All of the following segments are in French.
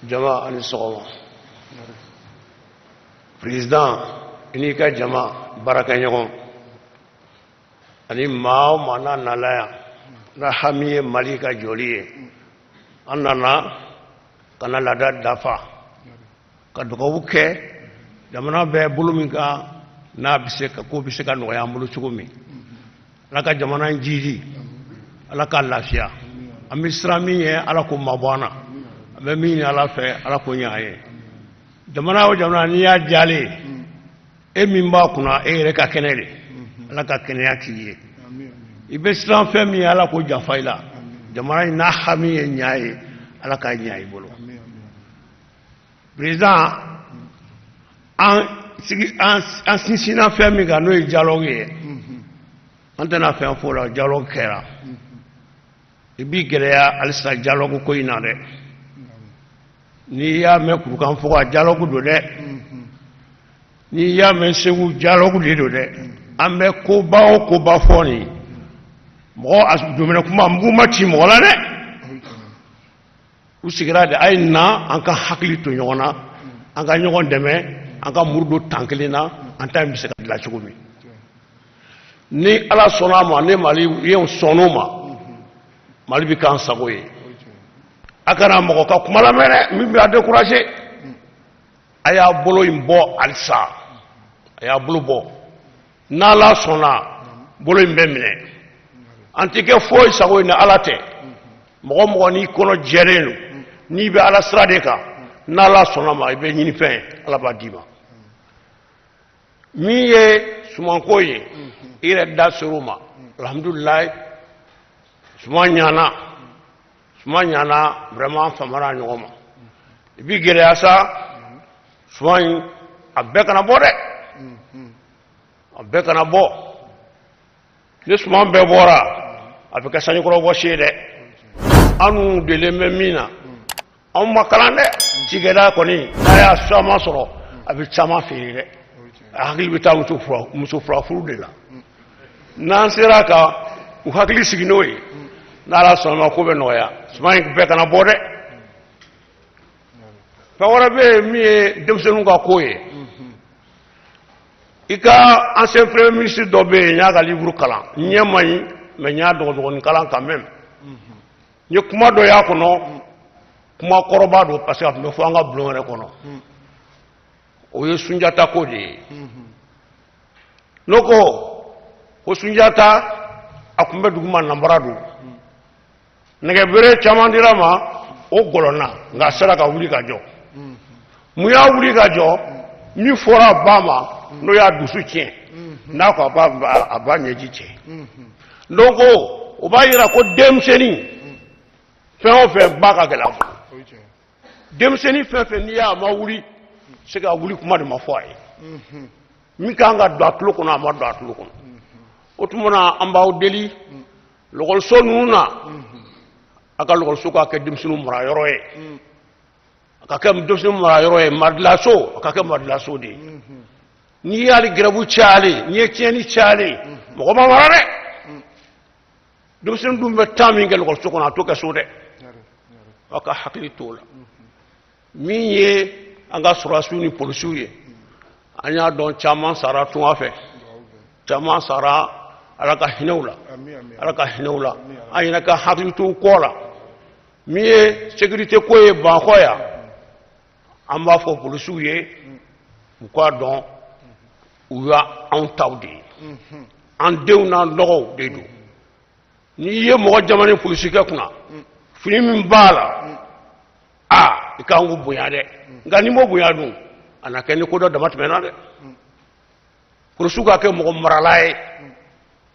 Jama ani sɔgɔma. Président ini ka jama barakɛɲɔgɔn ani maa o maa n'a nala yan n'a hami ye Mali ka jɔli ye an nana ka na laada dafa ka dugawu kɛ jamana bɛ bolo min kan n'a bɛ se ka ko bɛ se ka nɔgɔya an bolo cogo min Ala ka jamana in jiji Ala ka lafiya an bɛ siran min ye Ala k'o mabɔ an na an bɛ min ɲini Ala fɛ Ala k'o ɲɛ an ye jamana o jamana n'i y'a diyalen e min b'a kunna e yɛrɛ ka kɛnɛ de Ala ka kɛnɛya k'i ye i bɛ siran fɛn min ye Ala k'o janfa i la jamana in n'a hami ye ɲa ye Ala ka ɲa i bolo président an sinsinna fɛn min kan n'o ye dialogue ye an tɛna fɛn fɔ o la dialogue kɛra i b'i gɛlɛya halisa dialogue ko in na dɛ n'i y'a mɛn kurukan fɔ ka dialogue don dɛ n'i y'a mɛn Segu dialogue de don dɛ an bɛ koba o koba fɔ nin mɔgɔ a domɛnɛ kuma mugu ma ci mɔgɔ la dɛ u sigira de a ye na an ka hakili to ɲɔgɔn na an ka ɲɔgɔn dɛmɛ an ka muru don tan kelen na an ta bɛ se ka dilan cogo min ni Ala sɔnna a ma ne Mali ye sɔnn'o ma Mali bɛ k'an sago ye a kana mɔgɔ ka kuma lamɛn dɛ min b'a décourager a y'a bolo in bɔ halisa a y'a bolo bɔ n'Ala sɔnna bolo in bɛ minɛ an tɛ kɛ foyi sago ye ni Ala tɛ mɔgɔ mɔgɔ n'i kɔnɔ jɛlen don n'i bɛ Ala sira de kan n'Ala sɔnna ma i bɛ ɲini fɛn ye Ala b'a d'i ma min ye sumanko ye i yɛrɛ da ser'o ma alhamdulilayi suman ɲana vraiment an famana ɲɔgɔn ma i b'i gɛlɛya sa suman in a bɛɛ kana bɔ dɛ a bɛɛ kana bɔ ni suman bɛɛ bɔra a bɛ kɛ sanjikɔrɔ wɔsi ye dɛ an delen bɛ min na anw ma kalan dɛ cikɛda kɔni n'a y'a caman sɔrɔ a bɛ caman feere dɛ a hakili bɛ taa muso fura furu de la n'an sera ka u hakili sigi n'o ye n'Ala sɔnna ko bɛ nɔgɔya suman in bɛɛ kana bɔ dɛ fɛn wɛrɛ bɛ yen min ye denmisɛnninw ka ko ye i ka ancien premier ministre dɔ bɛ yen n y'a ka livre kalan ɲɛ ma ɲi mais n y'a dɔgɔdɔgɔnin kalan quand même n ye kuma dɔ y'a kɔnɔ kuma kɔrɔba don parce que a tun bɛ fɔ an ka bulon yɛrɛ kɔnɔ o ye Sunjata ko de ye n'o ko Sunjata a tun bɛ duguma nanbara don nɛgɛbere caman dira ma o gɔlɔnna nka a sera ka wuli ka jɔ mun y'a wuli ka jɔ min fɔra a ba ma n'o y'a dusu tiɲɛ n'a ko a ba ɲɛji tiɲɛ donc o b'a jira ko denmisɛnnin fɛn o fɛn ba ka gɛlɛn fɔ denmisɛnnin fɛn fɛn n'i y'a ma wuli se ka wuli kuma de ma fɔ a ye min kan ka don a tulo kɔnɔ a ma don a tulo kɔnɔ o tuma na an b'aw deli lɔgɔliso ninnu na a ka lɔgɔliso ka kɛ denmisɛnninw marayɔrɔ ye a ka kɛ denmisɛnninw marayɔrɔ ye maridilaso a ka kɛ maridilaso de ye n'i y'ale gɛrɛbu cayalen n'i ye tiɲɛni cayalen mɔgɔ ma mara dɛ denmisɛnnin dun bɛ temps min kɛ lɔgɔliso kɔnɔ a t'o kɛ so dɛ aw ka hakili t'o la min ye an ka sɔrɔdasiw ni polisiw ye an y'a dɔn caman sara tunga fɛ caman sara Ala ka hinɛw la Ala ka hinɛw la an yɛrɛ ka hakili to kɔ la min ye sécurité ko ye Bamakɔ yan an b'a fɔ polisiw ye u k'a dɔn u y'anw taw de ye an denw n'an dɔgɔw de don n'i ye mɔgɔ jamana polisikɛ kunna fini min b'a la i kan k'u bonya dɛ nka n'i m'o bonya dun a na kɛ ni ko dɔ dama tɛmɛna dɛ polisiw ka kɛ mɔgɔ marala ye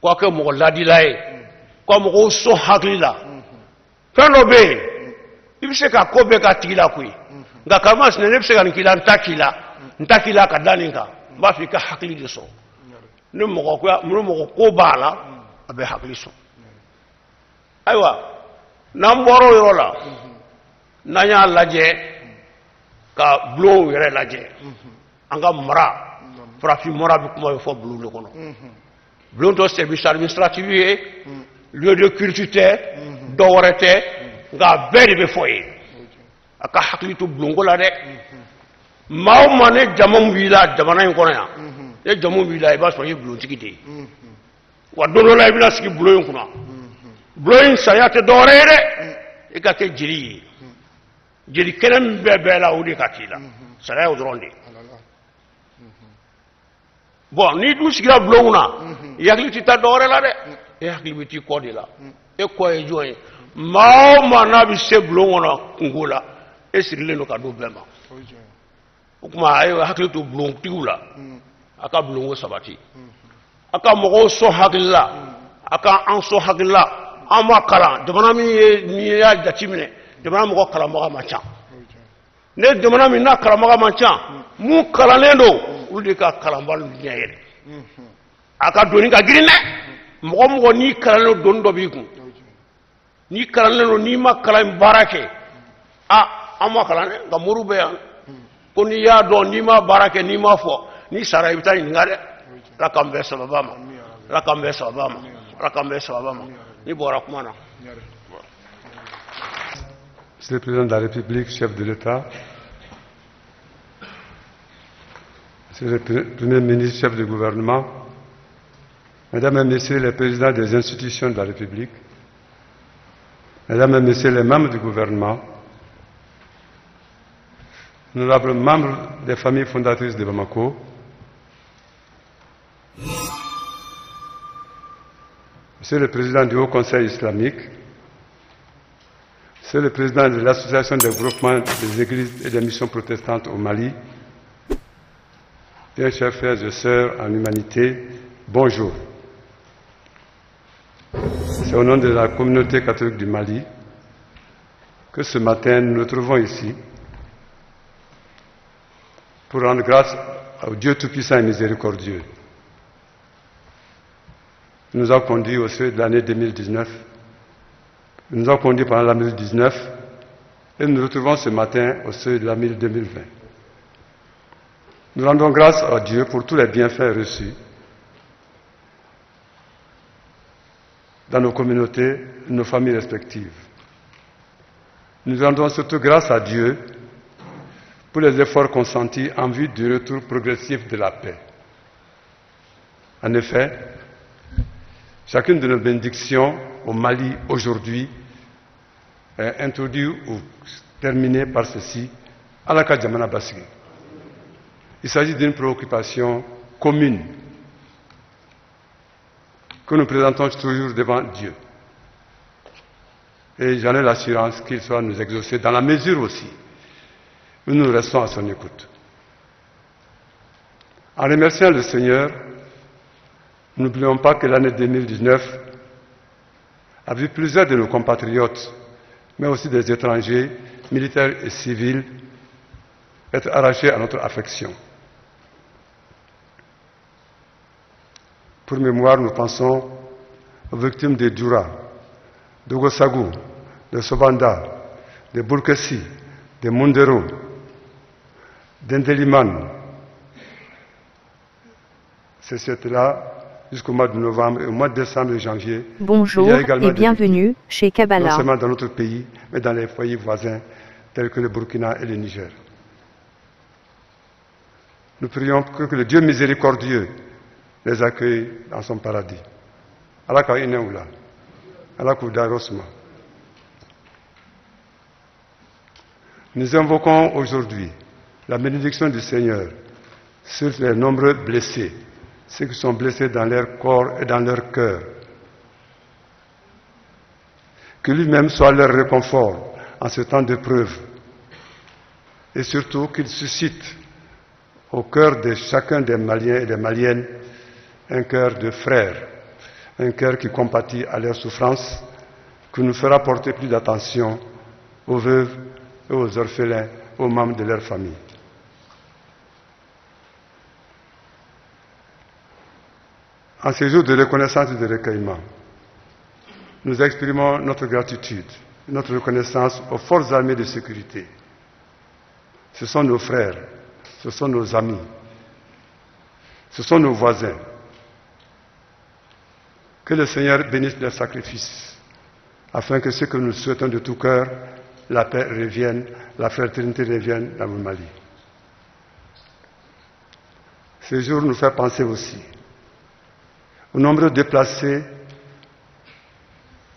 k'a kɛ mɔgɔ ladila ye ka mɔgɔw sɔn hakili la fɛn dɔ bɛ yen i bɛ se ka ko bɛɛ k'a tigi la koyi nka karimasina ne bɛ se ka nin k'i la n ta k'i la ka da nin kan n b'a fɔ i ka hakili de sɔrɔ ni mɔgɔ ko b'a la a bɛ hakili sɔrɔ ayiwa n'an bɔra o yɔrɔ la n'an y'a lajɛ ka bulonw yɛrɛ lajɛ an ka mara farafin mara bɛ kuma bɛ fɔ bulon de kɔnɔ bulon dɔ service administratif ye lieu de culte tɛ dɔ wɛrɛ tɛ nga bɛɛ de bɛ fɔ ye a ka hakili to bulonko la dɛ maa o maa ne jamu b'i la jamana in kɔnɔ yan ne jamu b'i la i b'a sɔrɔ i ye bulontigi de ye wa don dɔ la i bɛna sigi bulon in kunna bulon in sariya tɛ dɔwɛrɛ ye dɛ i ka kɛ jeli ye jeli kɛnɛ min bɛɛ la o de ka k'i la sariya y'o dɔrɔn de ye bon n'i dun sigira bulon kunna i hakili tɛ taa dɔwɛrɛ la dɛ e hakili bɛ t'i kɔ de la e kɔ ye jɔn ye maa o maa n'a bɛ se bulon kɔnɔ kungo la e sirilen don ka don bɛɛ ma o tuma a ye hakili to bulontigiw la a ka bulonko sabati a ka mɔgɔw sɔn hakili la a ka an sɔn hakili la an ma kalan jamana min ye n'i y'a jateminɛ jamana mɔgɔ kalanbaga man ca ne jamana min n'a kalanbaga man ca mun kalannen don olu de ka kalanbali ɲɛ yɛlɛ a ka doni ka girin dɛ mɔgɔ mɔgɔ n'i kalannen don doni dɔ b'i kun n'i kalannen don n'i ma kalan baara kɛ an ma kalan dɛ nka moriw bɛ yan ko n'i y'a dɔn n'i ma baara kɛ n'i ma fɔ n'i sara i bɛ taa ɲininka dɛ ala k'an bɛɛ sababa ma ala k'an bɛɛ sababa ma ala k'an bɛɛ sababa ma n'i bɔra kuma na. Monsieur le Président de la République, chef de l'État, Monsieur le Premier ministre, chef du gouvernement, Mesdames et Messieurs les présidents des institutions de la République, Mesdames et Messieurs les membres du gouvernement, honorables membres des familles fondatrices de Bamako, Monsieur le Président du Haut Conseil islamique, Monsieur le Président de l'Association des groupements des églises et des missions protestantes au Mali, bien chers frères et sœurs en humanité, bonjour. C'est au nom de la communauté catholique du Mali que ce matin nous nous trouvons ici pour rendre grâce au Dieu Tout-Puissant et Miséricordieux. Il nous a conduits au seuil de l'année 2019. Il nous a conduits pendant l'année 2019 et nous nous retrouvons ce matin au seuil de l'année 2020. Nous rendons grâce à Dieu pour tous les bienfaits reçus dans nos communautés, nos familles respectives. Nous rendons surtout grâce à Dieu pour les efforts consentis en vue du retour progressif de la paix. En effet, chacune de nos bénédictions au Mali aujourd'hui est introduite ou terminée par ceci, Alaka Djamana Bassigi. Il s'agit d'une préoccupation commune que nous présentons toujours devant Dieu. Et j'en ai l'assurance qu'il soit nous exaucer dans la mesure aussi où nous restons à son écoute. En remerciant le Seigneur, n'oublions pas que l'année 2019 a vu plusieurs de nos compatriotes, mais aussi des étrangers, militaires et civils, être arrachés à notre affection. Pour mémoire, nous pensons aux victimes de Dura, de Gossagou, de Sobanda, de Burkessi, de Mundero, d'Endeliman. C'est cela jusqu'au mois de novembre et au mois de décembre et janvier. Bonjour et bienvenue chez Kabbalah. Non seulement dans notre pays, mais dans les foyers voisins tels que le Burkina et le Niger. Nous prions que le Dieu miséricordieux les accueille dans son paradis. Alaka Ineoula, Alaka Rosma. Nous invoquons aujourd'hui la bénédiction du Seigneur sur les nombreux blessés, ceux qui sont blessés dans leur corps et dans leur cœur. Que lui-même soit leur réconfort en ce temps d'épreuve. Et surtout qu'il suscite au cœur de chacun des Maliens et des Maliennes un cœur de frères, un cœur qui compatit à leurs souffrances, qui nous fera porter plus d'attention aux veuves et aux orphelins, aux membres de leur famille. En ces jours de reconnaissance et de recueillement, nous exprimons notre gratitude, notre reconnaissance aux forces armées de sécurité. Ce sont nos frères, ce sont nos amis, ce sont nos voisins. Que le Seigneur bénisse leurs sacrifices afin que ce que nous souhaitons de tout cœur, la paix revienne, la fraternité revienne dans le Mali. Ce jour nous fait penser aussi aux nombreux déplacés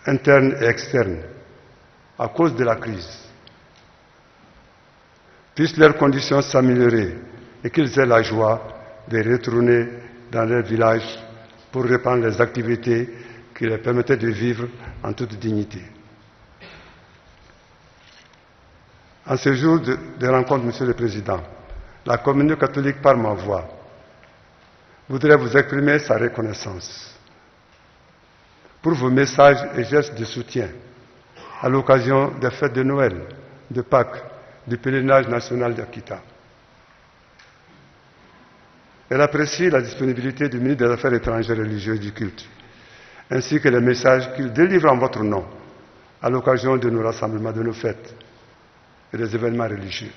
internes et externes à cause de la crise. Puissent leurs conditions s'améliorer et qu'ils aient la joie de retourner dans leur village pour reprendre les activités qui leur permettaient de vivre en toute dignité. En ce jour de rencontre, Monsieur le Président, la communauté catholique, par ma voix, voudrait vous exprimer sa reconnaissance pour vos messages et gestes de soutien à l'occasion des fêtes de Noël, de Pâques, du pèlerinage national d'Akita. Elle apprécie la disponibilité du ministre des Affaires étrangères, religieuses et du culte, ainsi que les messages qu'il délivre en votre nom à l'occasion de nos rassemblements, de nos fêtes et des événements religieux.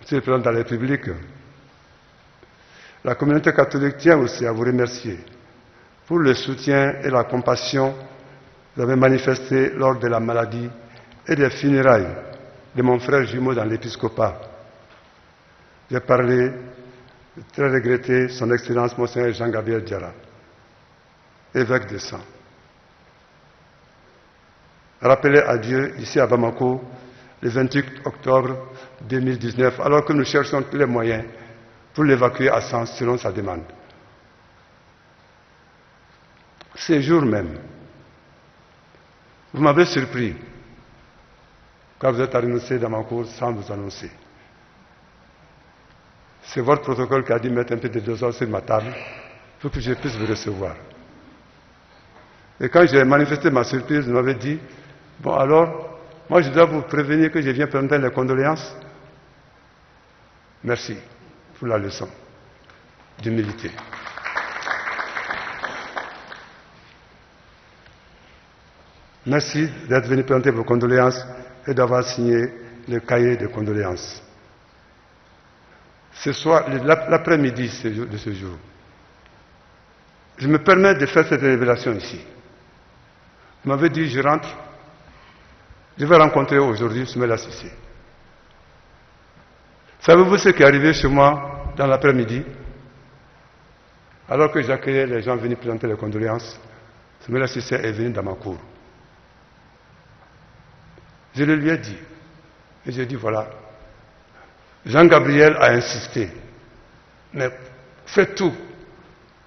Monsieur le Président de la République, la communauté catholique tient aussi à vous remercier pour le soutien et la compassion que vous avez manifesté lors de la maladie et des funérailles de mon frère jumeau dans l'épiscopat. J'ai parlé, très regretté, son Excellence Monseigneur Jean-Gabriel Diarra, évêque de Sang. Rappelé à Dieu ici à Bamako le 28 octobre 2019, alors que nous cherchons tous les moyens pour l'évacuer à Sang selon sa demande. Ces jours même, vous m'avez surpris quand vous êtes annoncé dans ma cour sans vous annoncer. C'est votre protocole qui a dit mettre un peu de désordre sur ma table pour que je puisse vous recevoir. Et quand j'ai manifesté ma surprise, vous m'avez dit, bon alors, moi je dois vous prévenir que je viens présenter les condoléances. Merci pour la leçon d'humilité. Merci d'être venu présenter vos condoléances et d'avoir signé le cahier de condoléances. Ce soir, l'après-midi de ce jour, je me permets de faire cette révélation ici. Vous m'avez dit, je rentre, je vais rencontrer aujourd'hui Soumaïla Cissé. Savez-vous ce qui est arrivé chez moi dans l'après-midi? Alors que j'accueillais les gens venus présenter les condoléances, Soumaïla Cissé est venu dans ma cour. Je le lui ai dit, et j'ai dit voilà, Jean-Gabriel a insisté, mais faites tout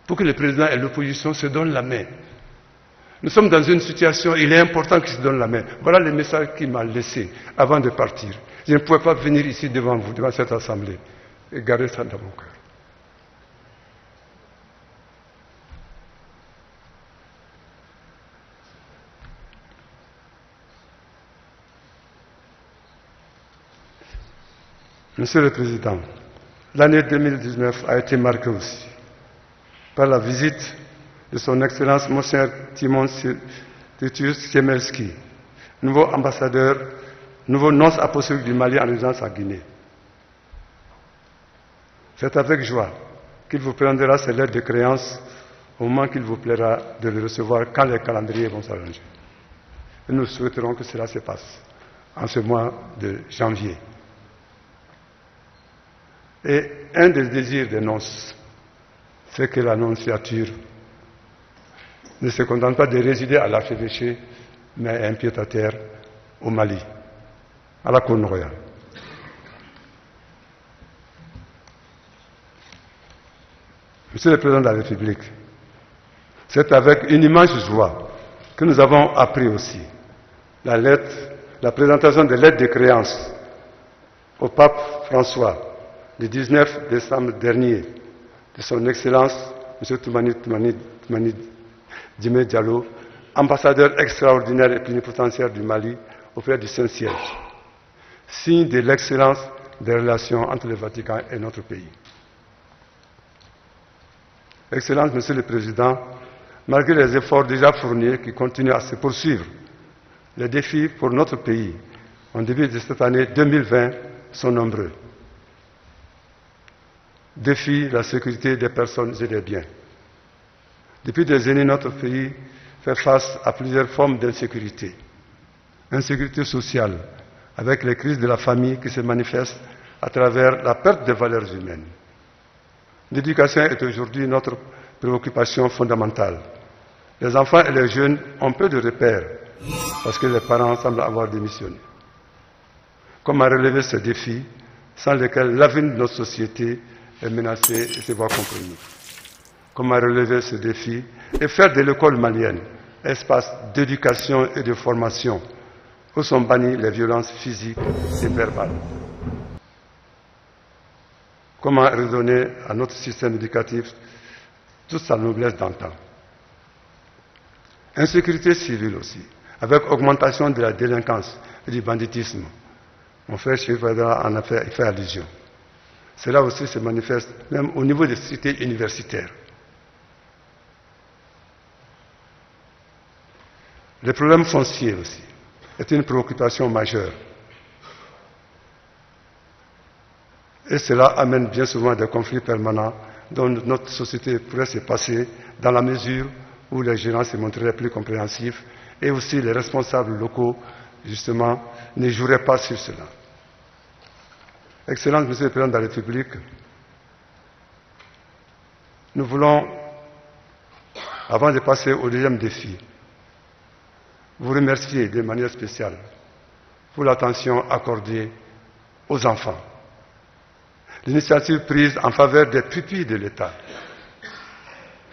pour que le président et l'opposition se donnent la main. Nous sommes dans une situation, il est important qu'ils se donnent la main. Voilà le message qu'il m'a laissé avant de partir. Je ne pouvais pas venir ici devant vous, devant cette assemblée, et garder ça dans mon cœur. Monsieur le Président, l'année 2019 a été marquée aussi par la visite de son Excellence Monseigneur Timon Titus Kemelski, nouveau ambassadeur, nouveau nonce apostolique du Mali en résidence à Guinée. C'est avec joie qu'il vous prendra ses lettres de créance au moment qu'il vous plaira de le recevoir quand les calendriers vont s'arranger. Et nous souhaiterons que cela se passe en ce mois de janvier. Et un des désirs des nonces, c'est que l'annonciature ne se contente pas de résider à l'archevêché, mais un pied-à-terre au Mali, à la Cour royale. Monsieur le Président de la République, c'est avec une immense joie que nous avons appris aussi la présentation de lettres de créance au pape François le 19 décembre dernier de son Excellence M. Toumani Djimé Diallo, ambassadeur extraordinaire et plénipotentiaire du Mali auprès du Saint-Siège, signe de l'excellence des relations entre le Vatican et notre pays. Excellence, Monsieur le Président, malgré les efforts déjà fournis qui continuent à se poursuivre, les défis pour notre pays en début de cette année 2020 sont nombreux. Défi la sécurité des personnes et des biens. Depuis des années, notre pays fait face à plusieurs formes d'insécurité. Insécurité sociale, avec les crises de la famille qui se manifestent à travers la perte des valeurs humaines. L'éducation est aujourd'hui notre préoccupation fondamentale. Les enfants et les jeunes ont peu de repères parce que les parents semblent avoir démissionné. Comment relever ces défis sans lesquels l'avenir de notre société est menacé et se voit compromis? Comment relever ce défi et faire de l'école malienne espace d'éducation et de formation où sont bannies les violences physiques et verbales? Comment redonner à notre système éducatif toute sa noblesse d'antan? Insécurité civile aussi, avec augmentation de la délinquance et du banditisme. Mon frère Chérif Aïdara en a fait allusion. Cela aussi se manifeste même au niveau des cités universitaires. Le problème foncier aussi est une préoccupation majeure. Et cela amène bien souvent à des conflits permanents dont notre société pourrait se passer dans la mesure où les gérants se montreraient plus compréhensifs et aussi les responsables locaux, justement, ne joueraient pas sur cela. Excellence, Monsieur le Président de la République, nous voulons, avant de passer au deuxième défi, vous remercier de manière spéciale pour l'attention accordée aux enfants. L'initiative prise en faveur des pupilles de l'État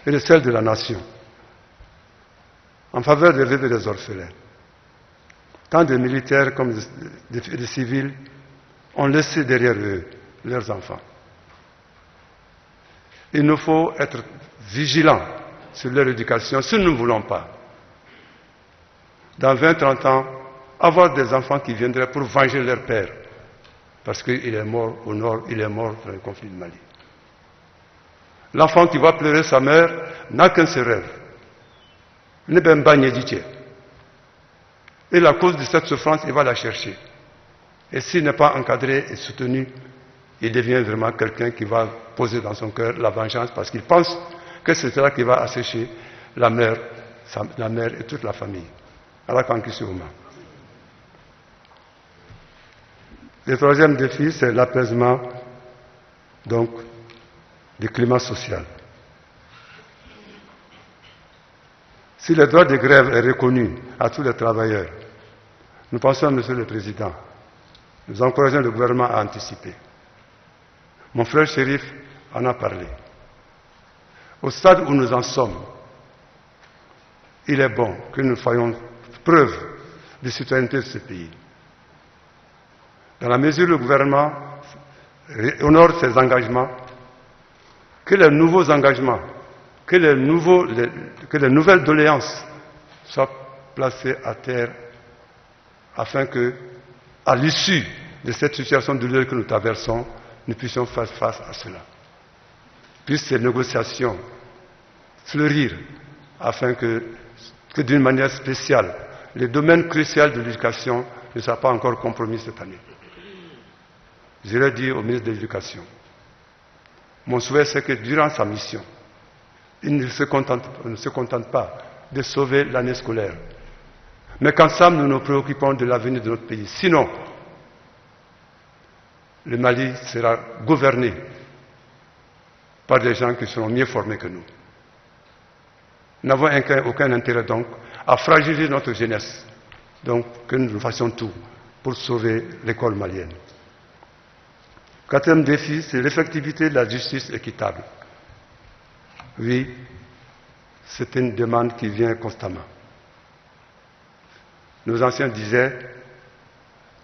et de celle de la nation, en faveur des veuves et des orphelins. Tant de militaires comme de civils ont laissé derrière eux leurs enfants. Il nous faut être vigilants sur leur éducation si nous ne voulons pas, dans 20-30 ans, avoir des enfants qui viendraient pour venger leur père, parce qu'il est mort au nord, il est mort dans le conflit du Mali. L'enfant qui va pleurer sa mère n'a qu'un seul rêve. Et la cause de cette souffrance, il va la chercher. Et s'il n'est pas encadré et soutenu, il devient vraiment quelqu'un qui va poser dans son cœur la vengeance parce qu'il pense que c'est cela qui va assécher la mère et toute la famille. Le troisième défi, c'est l'apaisement donc du climat social. Si le droit de grève est reconnu à tous les travailleurs, nous pensons, Monsieur le Président, nous encourageons le gouvernement à anticiper. Mon frère Chérif en a parlé. Au stade où nous en sommes, il est bon que nous fassions preuve de citoyenneté de ce pays. Dans la mesure où le gouvernement honore ses engagements, que les nouveaux engagements, que les nouvelles doléances soient placées à terre afin que, à l'issue de cette situation douloureuse que nous traversons, nous puissions faire face à cela. Puissent ces négociations fleurir afin que d'une manière spéciale, les domaines cruciaux de l'éducation ne soient pas encore compromis cette année. Je l'ai dit au ministre de l'Éducation. Mon souhait, c'est que durant sa mission, il ne se contente pas de sauver l'année scolaire, mais qu'ensemble nous nous préoccupons de l'avenir de notre pays. Sinon, le Mali sera gouverné par des gens qui seront mieux formés que nous. Nous n'avons aucun intérêt donc à fragiliser notre jeunesse, donc que nous fassions tout pour sauver l'école malienne. Quatrième défi, c'est l'effectivité de la justice équitable. Oui, c'est une demande qui vient constamment. Nos anciens disaient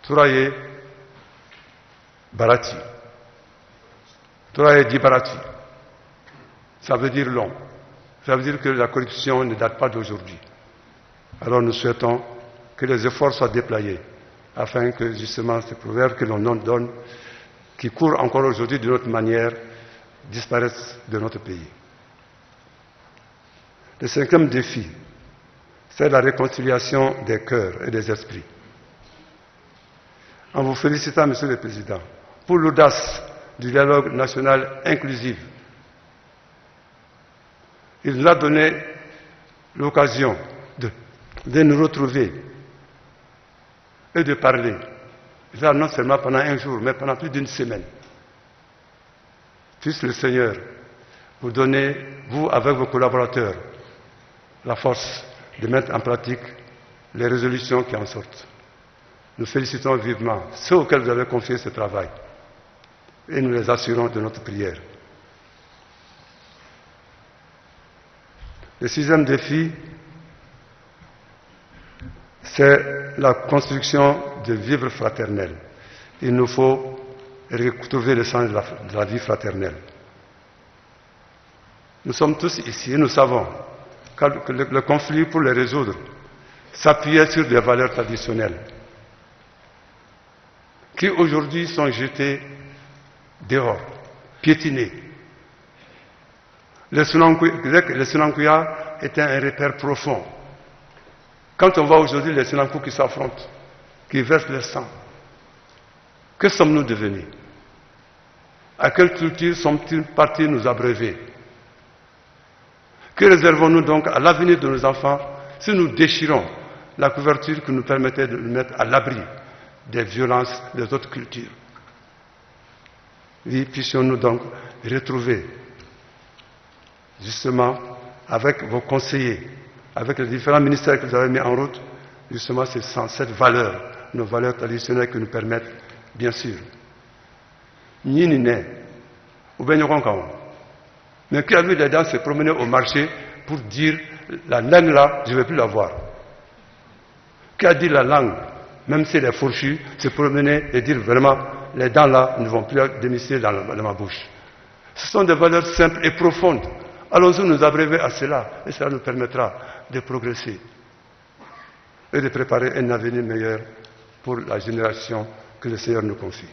Touraye Barati. Touraye dit Barati. Ça veut dire long. Ça veut dire que la corruption ne date pas d'aujourd'hui. Alors nous souhaitons que les efforts soient déployés afin que justement ces proverbes que l'on donne, qui courent encore aujourd'hui d'une autre manière, disparaissent de notre pays. Le cinquième défi, c'est la réconciliation des cœurs et des esprits. En vous félicitant, Monsieur le Président, pour l'audace du dialogue national inclusif, il nous a donné l'occasion de nous retrouver et de parler. Et ça, non seulement pendant un jour, mais pendant plus d'une semaine. Puisse le Seigneur vous donner, vous avec vos collaborateurs, la force de mettre en pratique les résolutions qui en sortent. Nous félicitons vivement ceux auxquels vous avez confié ce travail et nous les assurons de notre prière. Le 6e défi, c'est la construction de vivre fraternel. Il nous faut retrouver le sens de la vie fraternelle. Nous sommes tous ici et nous savons que le conflit, pour le résoudre, s'appuyait sur des valeurs traditionnelles qui aujourd'hui sont jetées dehors, piétinées. Le Sunankuya était un repère profond. Quand on voit aujourd'hui les Sunankou qui s'affrontent, qui versent leur sang, que sommes-nous devenus? À quelle culture sommes-ils partis nous abreuver? Que réservons-nous donc à l'avenir de nos enfants si nous déchirons la couverture qui nous permettait de nous mettre à l'abri des violences des autres cultures? Oui, puissions-nous donc retrouver, justement, avec vos conseillers, avec les différents ministères que vous avez mis en route, justement, c'est cette valeur, nos valeurs traditionnelles qui nous permettent, bien sûr, ni né, ou bien mais qui a vu les dames se promener au marché pour dire la langue là, je ne vais plus la voir. Qui a dit la langue, même si elle est fourchue, se promener et dire vraiment, les dents là ne vont plus démisser dans ma bouche. Ce sont des valeurs simples et profondes. Allons-nous nous abreuver à cela, et cela nous permettra de progresser et de préparer un avenir meilleur pour la génération que le Seigneur nous confie.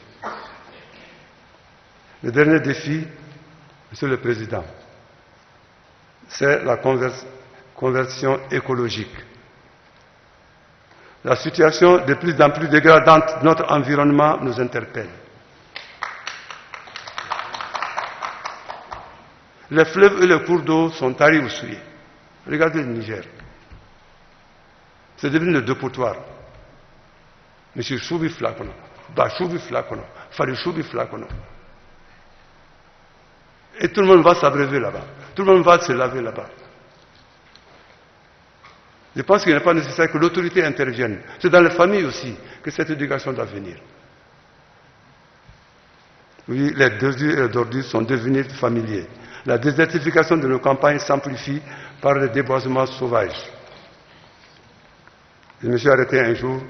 Le dernier défi, Monsieur le Président, c'est la conversion écologique. La situation de plus en plus dégradante de notre environnement nous interpelle. Les fleuves et les cours d'eau sont taris ou souillés. Regardez le Niger. C'est devenu le dépotoir. Monsieur Choubi Flakono, Bachoubi Flakono, Fali Choubi Flakono. Et tout le monde va s'abreuver là-bas. Tout le monde va se laver là-bas. Je pense qu'il n'est pas nécessaire que l'autorité intervienne. C'est dans les familles aussi que cette éducation doit venir. Oui, les déchets et les ordures sont devenus familiers. La désertification de nos campagnes s'amplifie par le déboisement sauvage. Je me suis arrêté un jour,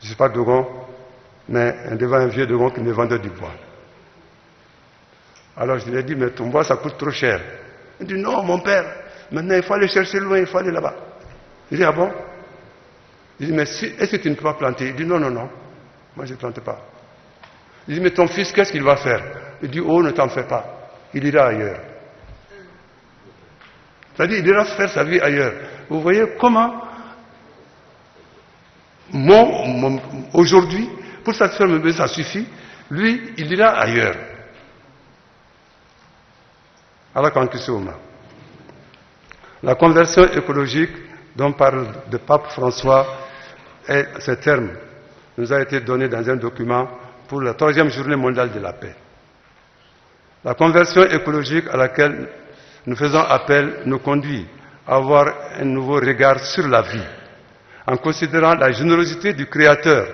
je ne sais pas Dogon, mais devant un vieux Dogon qui me vendait du bois. Alors je lui ai dit, mais ton bois ça coûte trop cher. Il dit, non mon père, maintenant il faut aller chercher loin, il faut aller là-bas. Je dis, ah bon? Il dit, mais est-ce que tu ne peux pas planter? Il dit, non, non, non, moi je ne plante pas. Il dit, mais ton fils, qu'est-ce qu'il va faire? Il dit, oh, ne t'en fais pas, il ira ailleurs. C'est-à-dire, il ira faire sa vie ailleurs. Vous voyez comment, aujourd'hui, pour satisfaire mes besoins, ça suffit, lui, il ira ailleurs. Alors, la conversion écologique dont parle le pape François, ce terme nous a été donné dans un document pour la 3e journée mondiale de la paix. La conversion écologique à laquelle nous faisons appel nous conduit à avoir un nouveau regard sur la vie, en considérant la générosité du Créateur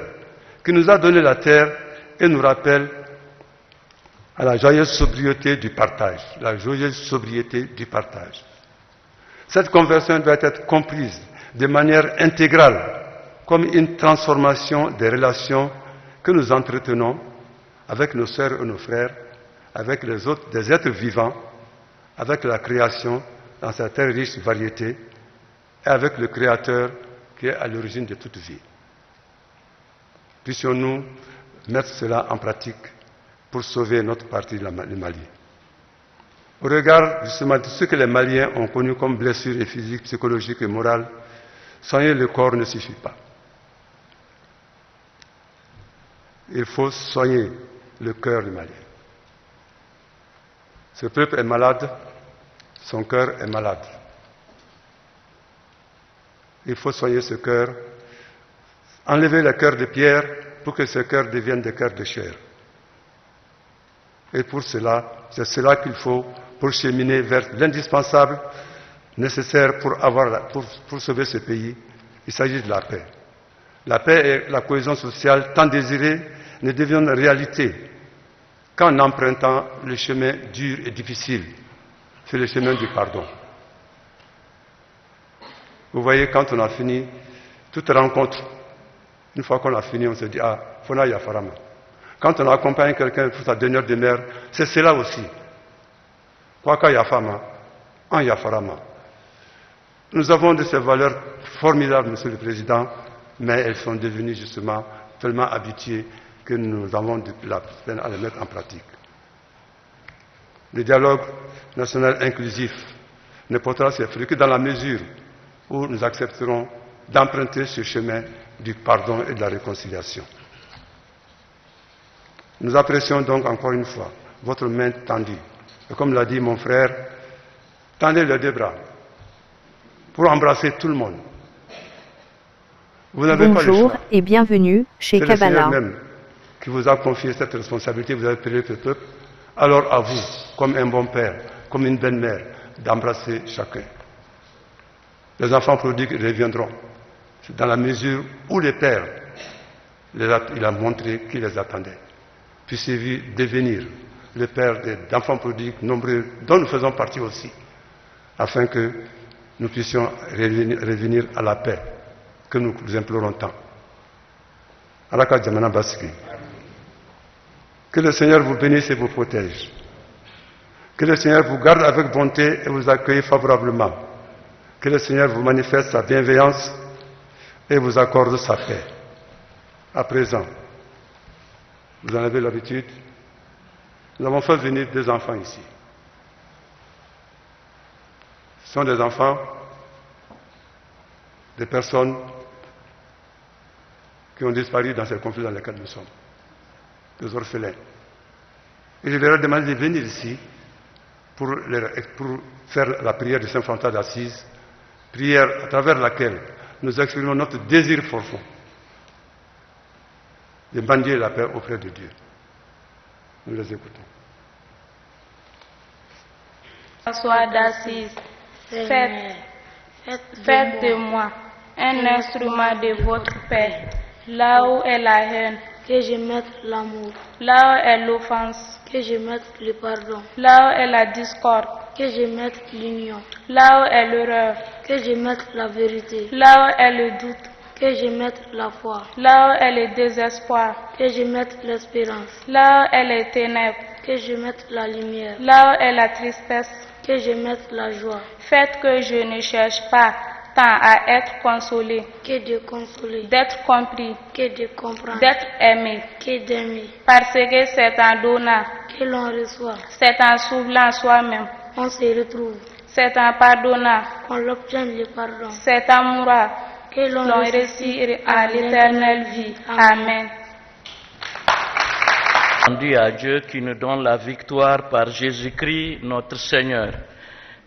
qui nous a donné la terre et nous rappelle à la joyeuse sobriété du partage. La joyeuse sobriété du partage. Cette conversion doit être comprise de manière intégrale comme une transformation des relations que nous entretenons avec nos sœurs et nos frères, avec les autres, des êtres vivants, avec la création dans sa très riche variété et avec le Créateur qui est à l'origine de toute vie. Puissions-nous mettre cela en pratique pour sauver notre partie, le Mali. Au regard justement de ce que les Maliens ont connu comme blessures physiques, psychologiques et morales, soigner le corps ne suffit pas. Il faut soigner le cœur du Malien. Ce peuple est malade, son cœur est malade. Il faut soigner ce cœur, enlever le cœur de pierre pour que ce cœur devienne des cœurs de chair. Et pour cela, c'est cela qu'il faut pour cheminer vers l'indispensable nécessaire pour sauver ce pays. Il s'agit de la paix. La paix et la cohésion sociale tant désirées ne deviennent réalité qu'en empruntant le chemin dur et difficile. C'est le chemin du pardon. Vous voyez, quand on a fini toute rencontre, une fois qu'on a fini, on se dit, ah, Fona Yafarama. Quand on accompagne quelqu'un pour sa dernière demeure, c'est cela aussi. Kwaka Yafama, en Yafarama. Nous avons de ces valeurs formidables, Monsieur le Président, mais elles sont devenues justement tellement habituées que nous avons de la peine à les mettre en pratique. Le dialogue national inclusif ne portera ses fruits que dans la mesure où nous accepterons d'emprunter ce chemin du pardon et de la réconciliation. Nous apprécions donc encore une fois votre main tendue. Et comme l'a dit mon frère, tendez les deux bras pour embrasser tout le monde. Vous n'avez pas le choix. Et bienvenue chez Kabbalah. C'est le Seigneur même qui vous a confié cette responsabilité, vous avez prié le peuple. Alors à vous, comme un bon père, comme une belle-mère, d'embrasser chacun. Les enfants prodigues reviendront dans la mesure où le Père, il a montré qu'il les attendait. Puissiez-vous devenir le Père d'enfants prodigues nombreux, dont nous faisons partie aussi, afin que nous puissions revenir à la paix que nous implorons tant. Que le Seigneur vous bénisse et vous protège. Que le Seigneur vous garde avec bonté et vous accueille favorablement. Que le Seigneur vous manifeste sa bienveillance et vous accorde sa paix. À présent, vous en avez l'habitude, nous avons fait venir deux enfants ici. Ce sont des enfants, des personnes qui ont disparu dans ces conflits dans lesquels nous sommes, des orphelins. Et je leur ai demandé de venir ici pour faire la prière de Saint-François d'Assise, prière à travers laquelle nous exprimons notre désir profond de mendier la paix auprès de Dieu. Nous les écoutons. François d'Assise, faites de moi un instrument de votre paix, là où est la haine, que je mette l'amour, là où est l'offense, que je mette le pardon, là où est la discorde, que je mette l'union, là où est l'erreur, que je mette la vérité, là où est le doute, que je mette la foi, là où est le désespoir, que je mette l'espérance, là où est les ténèbres, que je mette la lumière, là où est la tristesse, que je mette la joie. Faites que je ne cherche pas tant à être consolé, que de consoler, d'être compris, que de comprendre, d'être aimé, que d'aimer, parce que c'est en donnant que l'on reçoit, c'est en s'oubliant soi-même, on se retrouve, c'est en pardonnant qu'on obtient le pardon, c'est en mourant que l'on réussit à l'éternelle vie. Amen. Rendu à Dieu qui nous donne la victoire par Jésus-Christ notre Seigneur.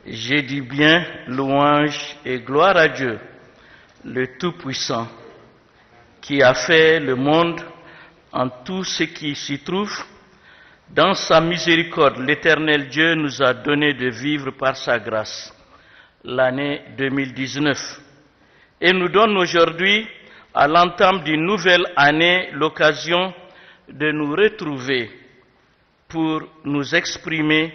J'ai dit bien, louange et gloire à Dieu, le Tout-Puissant, qui a fait le monde en tout ce qui s'y trouve. Dans sa miséricorde, l'Éternel Dieu nous a donné de vivre par sa grâce l'année 2019 et nous donne aujourd'hui, à l'entame d'une nouvelle année, l'occasion de nous retrouver pour nous exprimer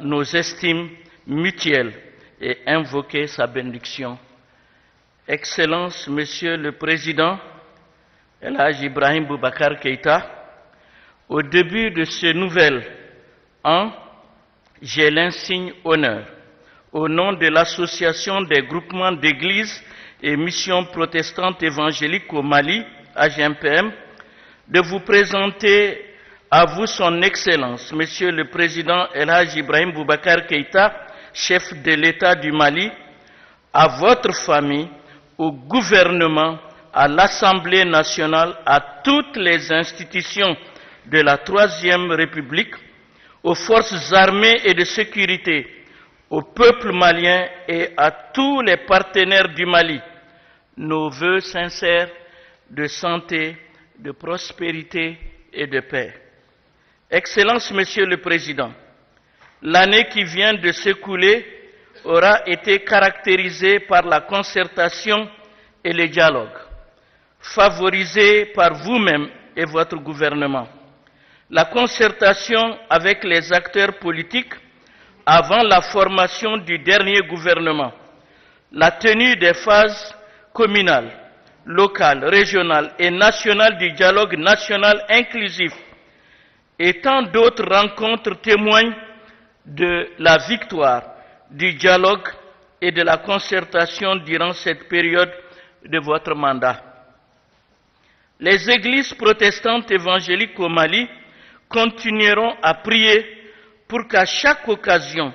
nos estimes mutuelles et invoquer sa bénédiction. Excellence, Monsieur le Président, El Hadj Ibrahim Boubacar Keïta, au début de ce nouvel an, j'ai l'insigne honneur, au nom de l'Association des groupements d'églises et missions protestantes évangéliques au Mali, AGMPM, de vous présenter à vous son Excellence, Monsieur le Président El Hadj Ibrahim Boubacar Keïta, chef de l'État du Mali, à votre famille, au gouvernement, à l'Assemblée nationale, à toutes les institutions de la Troisième République, aux forces armées et de sécurité, au peuple malien et à tous les partenaires du Mali nos vœux sincères de santé, de prospérité et de paix. Excellence, Monsieur le Président, l'année qui vient de s'écouler aura été caractérisée par la concertation et le dialogue, favorisés par vous-même et votre gouvernement. La concertation avec les acteurs politiques avant la formation du dernier gouvernement, la tenue des phases communales, locales, régionales et nationales du dialogue national inclusif et tant d'autres rencontres témoignent de la victoire du dialogue et de la concertation durant cette période de votre mandat. Les églises protestantes évangéliques au Mali continueront à prier pour qu'à chaque occasion,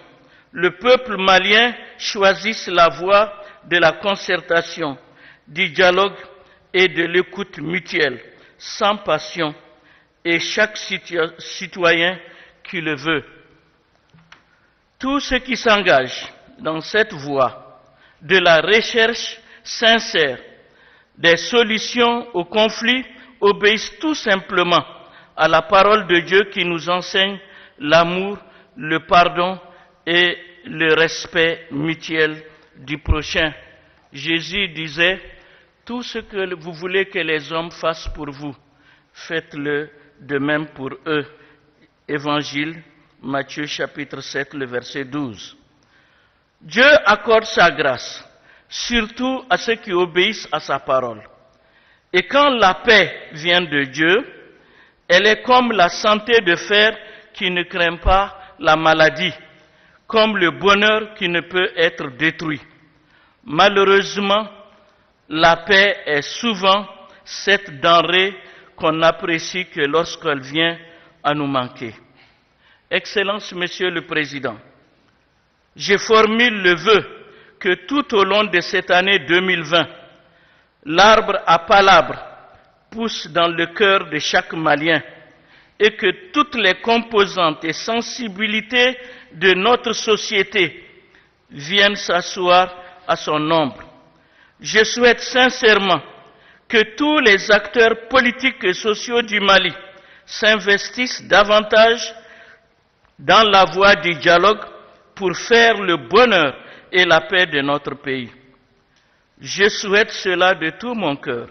le peuple malien choisisse la voie de la concertation, du dialogue et de l'écoute mutuelle, sans passion, et chaque citoyen qui le veut. Tous ceux qui s'engagent dans cette voie de la recherche sincère des solutions aux conflits obéissent tout simplement à la parole de Dieu qui nous enseigne l'amour, le pardon et le respect mutuel du prochain. Jésus disait, tout ce que vous voulez que les hommes fassent pour vous, faites-le de même pour eux. Évangile, Matthieu chapitre 7, le verset 12. Dieu accorde sa grâce, surtout à ceux qui obéissent à sa parole. Et quand la paix vient de Dieu, elle est comme la santé de fer qui ne craint pas la maladie, comme le bonheur qui ne peut être détruit. Malheureusement, la paix est souvent cette denrée qu'on n'apprécie que lorsqu'elle vient à nous manquer. Excellence, Monsieur le Président, je formule le vœu que tout au long de cette année 2020, l'arbre à palabres pousse dans le cœur de chaque Malien et que toutes les composantes et sensibilités de notre société viennent s'asseoir à son ombre. Je souhaite sincèrement que tous les acteurs politiques et sociaux du Mali s'investissent davantage dans la voie du dialogue pour faire le bonheur et la paix de notre pays. Je souhaite cela de tout mon cœur,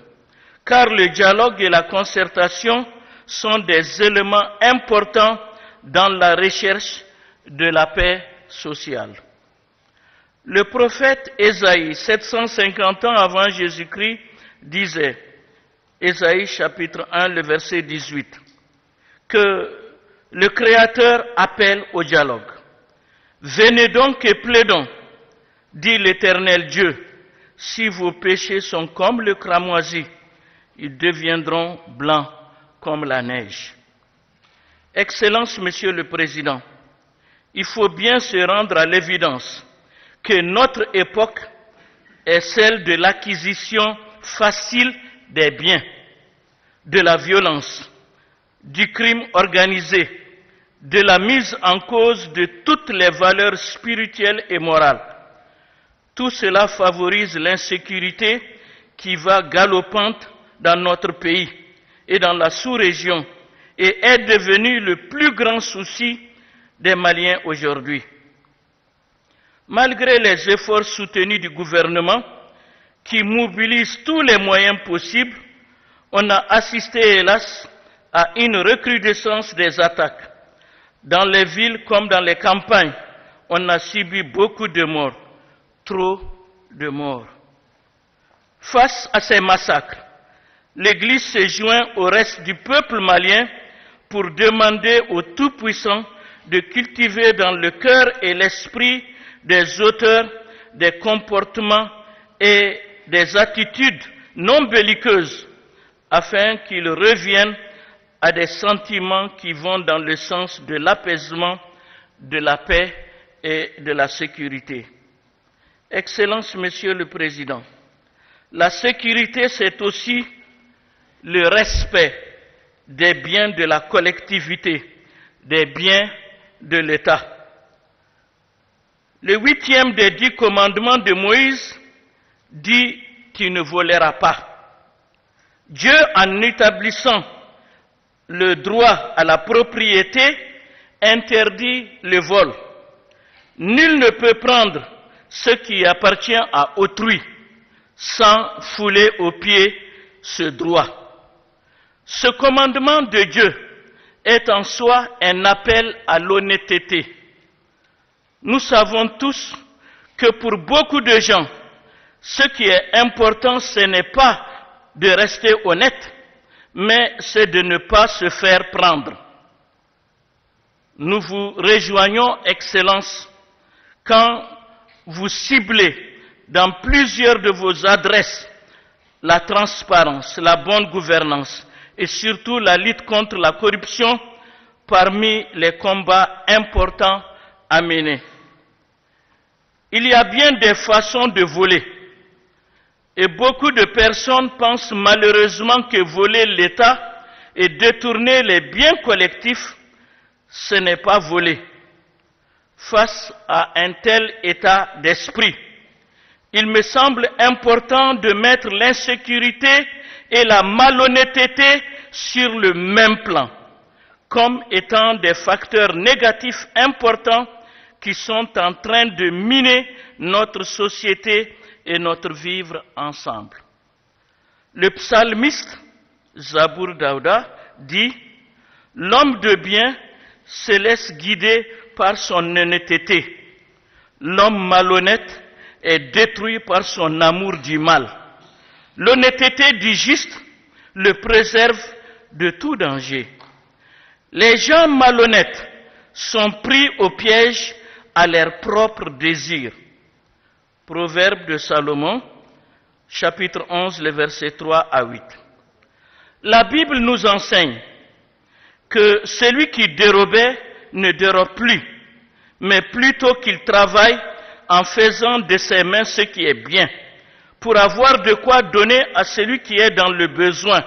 car le dialogue et la concertation sont des éléments importants dans la recherche de la paix sociale. Le prophète Ésaïe, 750 ans avant Jésus-Christ, disait, Ésaïe chapitre 1, le verset 18, que le Créateur appelle au dialogue. Venez donc et plaidons, dit l'Éternel Dieu, si vos péchés sont comme le cramoisi, ils deviendront blancs comme la neige. Excellence, Monsieur le Président, il faut bien se rendre à l'évidence que notre époque est celle de l'acquisition facile des biens, de la violence, du crime organisé, de la mise en cause de toutes les valeurs spirituelles et morales. Tout cela favorise l'insécurité qui va galopante dans notre pays et dans la sous-région et est devenu le plus grand souci des Maliens aujourd'hui. Malgré les efforts soutenus du gouvernement qui mobilise tous les moyens possibles, on a assisté hélas à une recrudescence des attaques. Dans les villes comme dans les campagnes, on a subi beaucoup de morts, trop de morts. Face à ces massacres, l'Église se joint au reste du peuple malien pour demander au Tout-Puissant de cultiver dans le cœur et l'esprit des auteurs des comportements et des attitudes non belliqueuses afin qu'ils reviennent à des sentiments qui vont dans le sens de l'apaisement, de la paix et de la sécurité. Excellence, Monsieur le Président, la sécurité, c'est aussi le respect des biens de la collectivité, des biens de l'État. Le 8e des 10 commandements de Moïse dit « Tu ne voleras pas ». Dieu, en établissant le droit à la propriété, interdit le vol. Nul ne peut prendre ce qui appartient à autrui sans fouler aux pieds ce droit. Ce commandement de Dieu est en soi un appel à l'honnêteté. Nous savons tous que pour beaucoup de gens, ce qui est important, ce n'est pas de rester honnête, mais c'est de ne pas se faire prendre. Nous vous rejoignons, Excellence, quand vous ciblez dans plusieurs de vos adresses la transparence, la bonne gouvernance et surtout la lutte contre la corruption parmi les combats importants à mener. Il y a bien des façons de voler et beaucoup de personnes pensent malheureusement que voler l'État et détourner les biens collectifs, ce n'est pas voler. Face à un tel état d'esprit, il me semble important de mettre l'insécurité et la malhonnêteté sur le même plan, comme étant des facteurs négatifs importants qui sont en train de miner notre société et notre vivre ensemble. Le psalmiste Zabour Daouda dit « L'homme de bien se laisse guider par son honnêteté. L'homme malhonnête est détruit par son amour du mal. L'honnêteté du juste le préserve de tout danger. Les gens malhonnêtes sont pris au piège à leurs propres désirs. » Proverbe de Salomon, chapitre 11, les versets 3 à 8. La Bible nous enseigne que celui qui dérobait ne dérobe plus, mais plutôt qu'il travaille en faisant de ses mains ce qui est bien, pour avoir de quoi donner à celui qui est dans le besoin.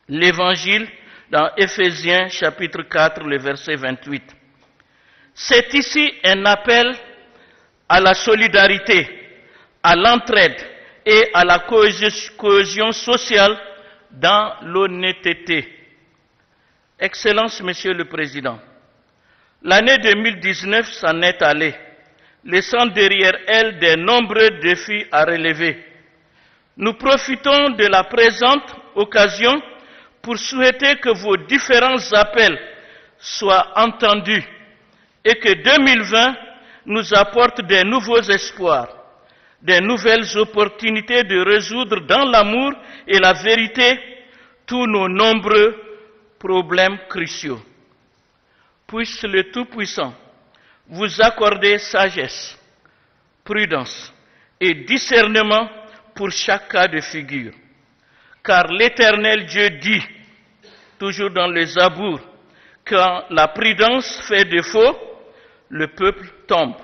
L'Évangile dans Éphésiens chapitre 4, le verset 28. C'est ici un appel à la solidarité, à l'entraide et à la cohésion sociale dans l'honnêteté. Excellence, Monsieur le Président, l'année 2019 s'en est allée, laissant derrière elle de nombreux défis à relever. Nous profitons de la présente occasion pour souhaiter que vos différents appels soient entendus et que 2020 nous apporte des nouveaux espoirs, des nouvelles opportunités de résoudre dans l'amour et la vérité tous nos nombreux problèmes cruciaux. Puisse le Tout-Puissant vous accorder sagesse, prudence et discernement pour chaque cas de figure. Car l'Éternel Dieu dit, toujours dans les Zabours, quand la prudence fait défaut, le peuple tombe,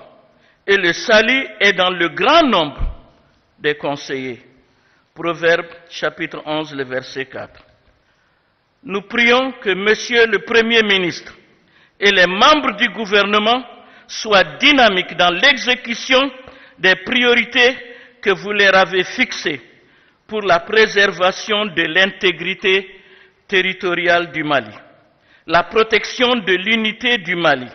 et le salut est dans le grand nombre des conseillers. Proverbe chapitre 11, le verset 4. Nous prions que Monsieur le Premier ministre et les membres du gouvernement soient dynamiques dans l'exécution des priorités que vous leur avez fixées pour la préservation de l'intégrité territoriale du Mali, la protection de l'unité du Mali,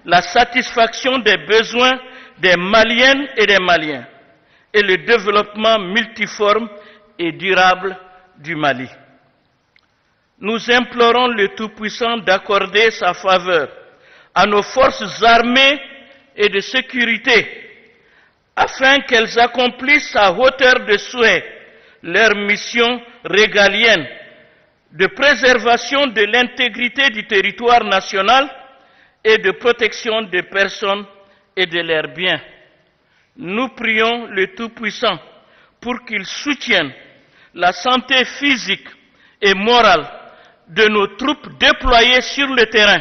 la satisfaction des besoins des Maliennes et des Maliens et le développement multiforme et durable du Mali. Nous implorons le Tout-Puissant d'accorder sa faveur à nos forces armées et de sécurité afin qu'elles accomplissent à hauteur de souhait leur mission régalienne de préservation de l'intégrité du territoire national et de protection des personnes et de leurs biens. Nous prions le Tout-Puissant pour qu'il soutienne la santé physique et morale de nos troupes déployées sur le terrain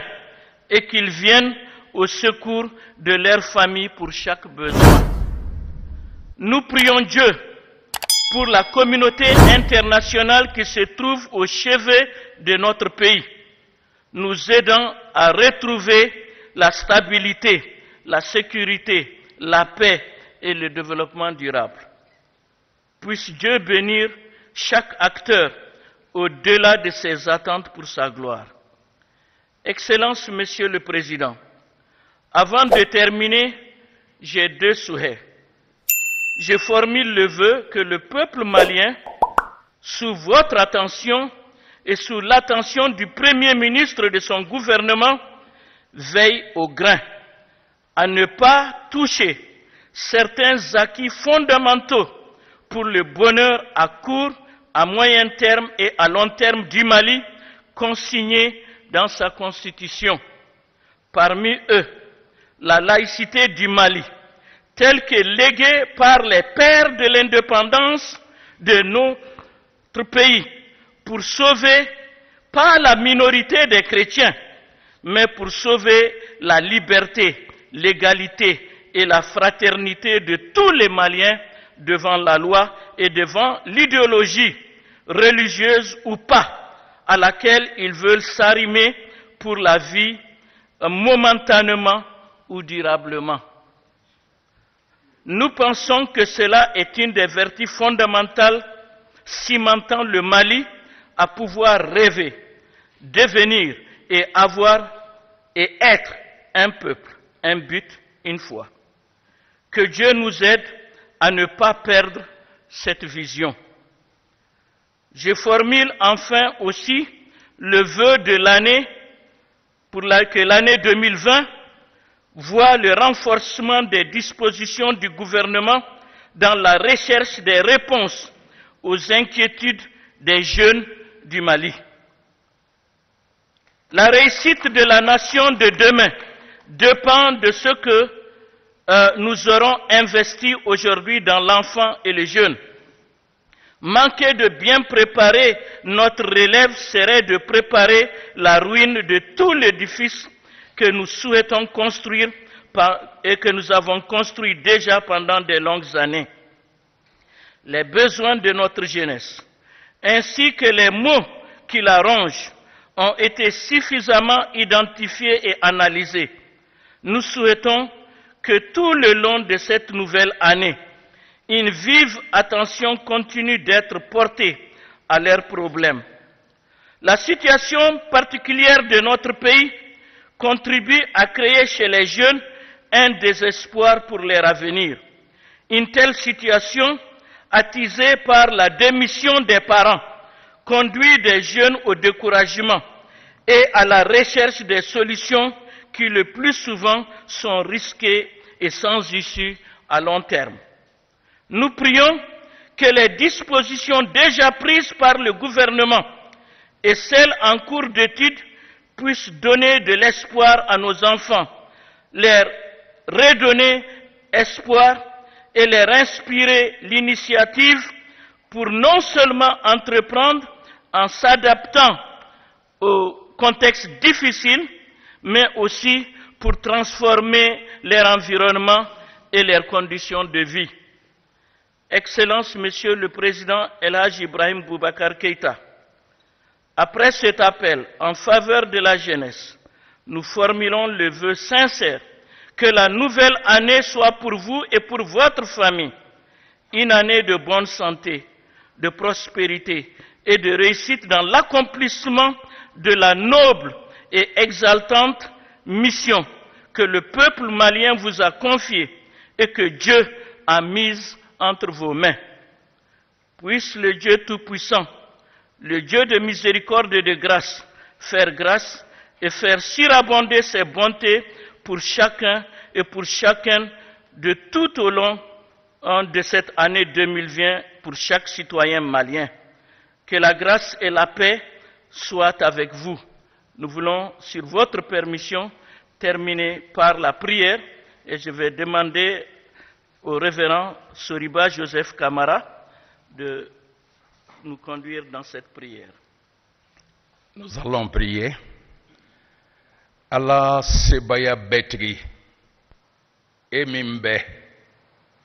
et qu'il vienne au secours de leurs familles pour chaque besoin. Nous prions Dieu pour la communauté internationale qui se trouve au chevet de notre pays, nous aidant à retrouver la stabilité, la sécurité, la paix et le développement durable. Puisse Dieu bénir chaque acteur au-delà de ses attentes pour sa gloire. Excellence, Monsieur le Président, avant de terminer, j'ai 2 souhaits. Je formule le vœu que le peuple malien, sous votre attention et sous l'attention du Premier ministre de son gouvernement, veille au grain, à ne pas toucher certains acquis fondamentaux pour le bonheur à court, à moyen terme et à long terme du Mali, consignés dans sa constitution. Parmi eux, la laïcité du Mali, telle que léguée par les pères de l'indépendance de notre pays, pour sauver, pas la minorité des chrétiens, mais pour sauver la liberté, l'égalité et la fraternité de tous les Maliens devant la loi et devant l'idéologie, religieuse ou pas, à laquelle ils veulent s'arrimer pour la vie momentanément ou durablement. Nous pensons que cela est une des vertus fondamentales cimentant le Mali à pouvoir rêver, devenir et avoir et être un peuple, un but, une foi. Que Dieu nous aide à ne pas perdre cette vision. Je formule enfin aussi le vœu de l'année pour que l'année 2020 voit le renforcement des dispositions du gouvernement dans la recherche des réponses aux inquiétudes des jeunes du Mali. La réussite de la nation de demain dépend de ce que nous aurons investi aujourd'hui dans l'enfant et le jeune. Manquer de bien préparer notre relève serait de préparer la ruine de tout l'édifice que nous souhaitons construire et que nous avons construit déjà pendant de longues années. Les besoins de notre jeunesse, ainsi que les maux qui la rongent, ont été suffisamment identifiés et analysés. Nous souhaitons que tout le long de cette nouvelle année, une vive attention continue d'être portée à leurs problèmes. La situation particulière de notre pays contribue à créer chez les jeunes un désespoir pour leur avenir. Une telle situation, attisée par la démission des parents, conduit des jeunes au découragement et à la recherche des solutions qui le plus souvent sont risquées et sans issue à long terme. Nous prions que les dispositions déjà prises par le gouvernement et celles en cours d'étude puissent donner de l'espoir à nos enfants, leur redonner espoir et leur inspirer l'initiative pour non seulement entreprendre en s'adaptant au contexte difficile, mais aussi pour transformer leur environnement et leurs conditions de vie. Excellence, Monsieur le Président El Hadji Ibrahim Boubacar Keïta, après cet appel en faveur de la jeunesse, nous formulons le vœu sincère que la nouvelle année soit pour vous et pour votre famille une année de bonne santé, de prospérité et de réussite dans l'accomplissement de la noble et exaltante mission que le peuple malien vous a confiée et que Dieu a mise entre vos mains. Puisse le Dieu Tout-Puissant, le Dieu de miséricorde et de grâce, faire grâce et faire surabonder ses bontés pour chacun et pour chacun de tout au long de cette année 2020 pour chaque citoyen malien. Que la grâce et la paix soient avec vous. Nous voulons, sur votre permission, terminer par la prière et je vais demander au révérend Soriba Joseph Kamara de nous conduire dans cette prière. Nous allons prier. Allah sebaya betri emimbe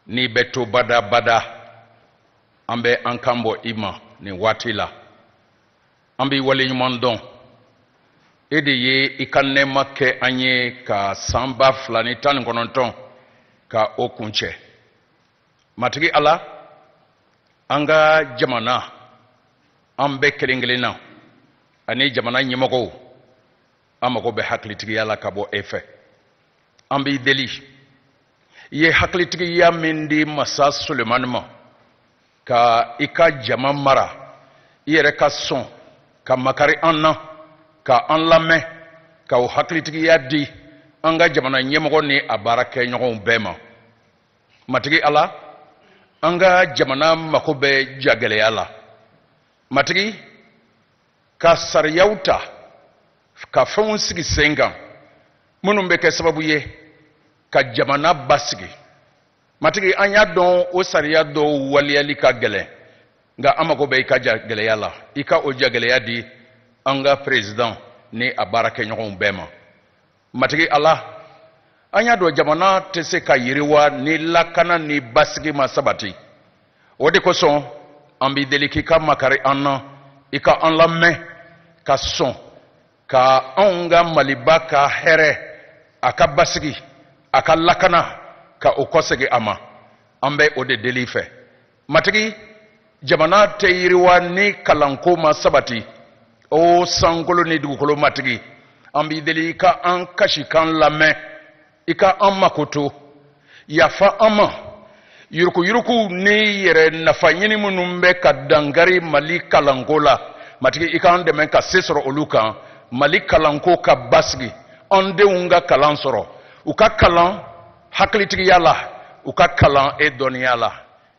ni beto bada bada ambe ankambo ima ni watila ambi wali nyumandon e de ye i ka nɛɛma kɛ an ye ka san 2019 ka o kuncɛ matigi ala an ka jamana an bɛɛ kelen kelen na ani jamana ɲɛmɔgɔw an mago bɛ hakilitigiya la ka bɔ e fɛ an b'i deli i ye hakilitigiya min di masa sulemani ma ka i ka jama mara i yɛrɛ ka sɔn ka makari an na ka an lamɛn ka o hakilitigiya di an ka jamana ɲɛmɔgɔ ni a baara kɛɲɔgɔnw bɛɛ ma matigi ala an ka jamana mako bɛ jagɛlɛya la matigi ka sariyaw ta ka fɛnw sigi sen kan minnu bɛ kɛ sababu ye ka jamana basigi matigi an y'a dɔn o sariya dɔw waliyali ka gɛlɛn nka an mago bɛ i ka jagɛlɛya la i ka o jagɛlɛya di an ka président ni a baara kɛɲɔgɔnw bɛɛ ma matigi ala an y'a dɔn jamana tɛ se ka yiriwa ni lakana ni basigi ma sabati o de kosɔn an b'i deli k'i ka makari an na i ka an lamɛn ka sɔn ka anw ka maliba ka hɛrɛ a ka basigi a ka lakana ka o kɔsegi a ma an bɛ o de deli fɛ matigi jamana tɛ yiriwa ni kalanko ma sabati o sankolo ni dugukolo matigi an b'i deli i ka an kasi kan lamɛn i ka an makoto yafa an ma yurukuyuruku ni yɛrɛ nafa ɲini minnu bɛ ka dangari mali kalanko la matigi i k'an dɛmɛ ka se sɔrɔ olu kan mali kalanko ka basigi an denw ka kalan sɔrɔ u ka kalan hakilitigiya la u ka kalan e dɔnniya la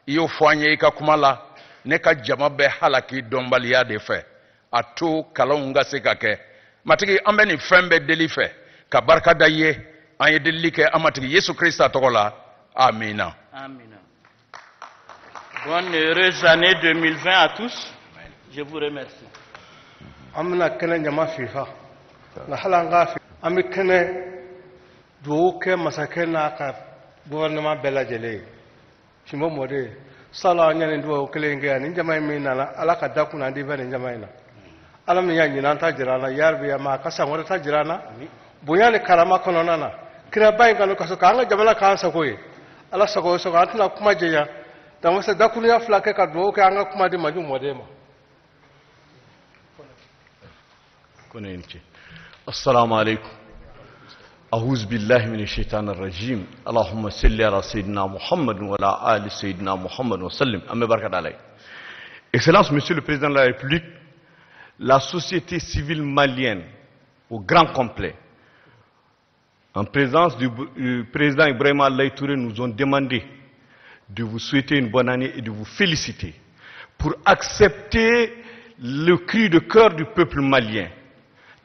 i y'o fɔ an ye i ka kuma la ne ka jama bɛ halaki dɔnbaliya de fɛ a to kalanw ka se ka kɛ matigi an bɛ nin fɛn bɛɛ deli fɛ ka barika da i ye an ye delili kɛ an matigi yesu krista tɔgɔ la amina. Amina. Bonne heureuse année 2020 à tous. Je vous remercie. Amina kene nyama fifa na halanga fi ami kene do ke masake na ka gouvernement bela jele shimo mode sala nyane do kele nge ni jama mi na ala ka dakuna ndi bane jama ina ala mi yanyi nan ta jirana yarbi ya ma ka sangore ta jirana bonyane karama kono nana kira bay ngalo ka so ka nga jamala ka ansa koy ala sago so ka atuna kuma jeya da wasa dakuna ya flake ka do ke anga kuma di maju mode ma السلام عليكم أعوذ بالله من الشيطان الرجيم اللهم صل على سيدنا محمد وعلى آل سيدنا محمد وسلم أما بركة عليه. Excellence, Monsieur le Président de la République, la société civile malienne au grand complet, en présence du président Ibrahima Allaye Touré, nous ont demandé de vous souhaiter une bonne année et de vous féliciter pour accepter le cri de cœur du peuple malien.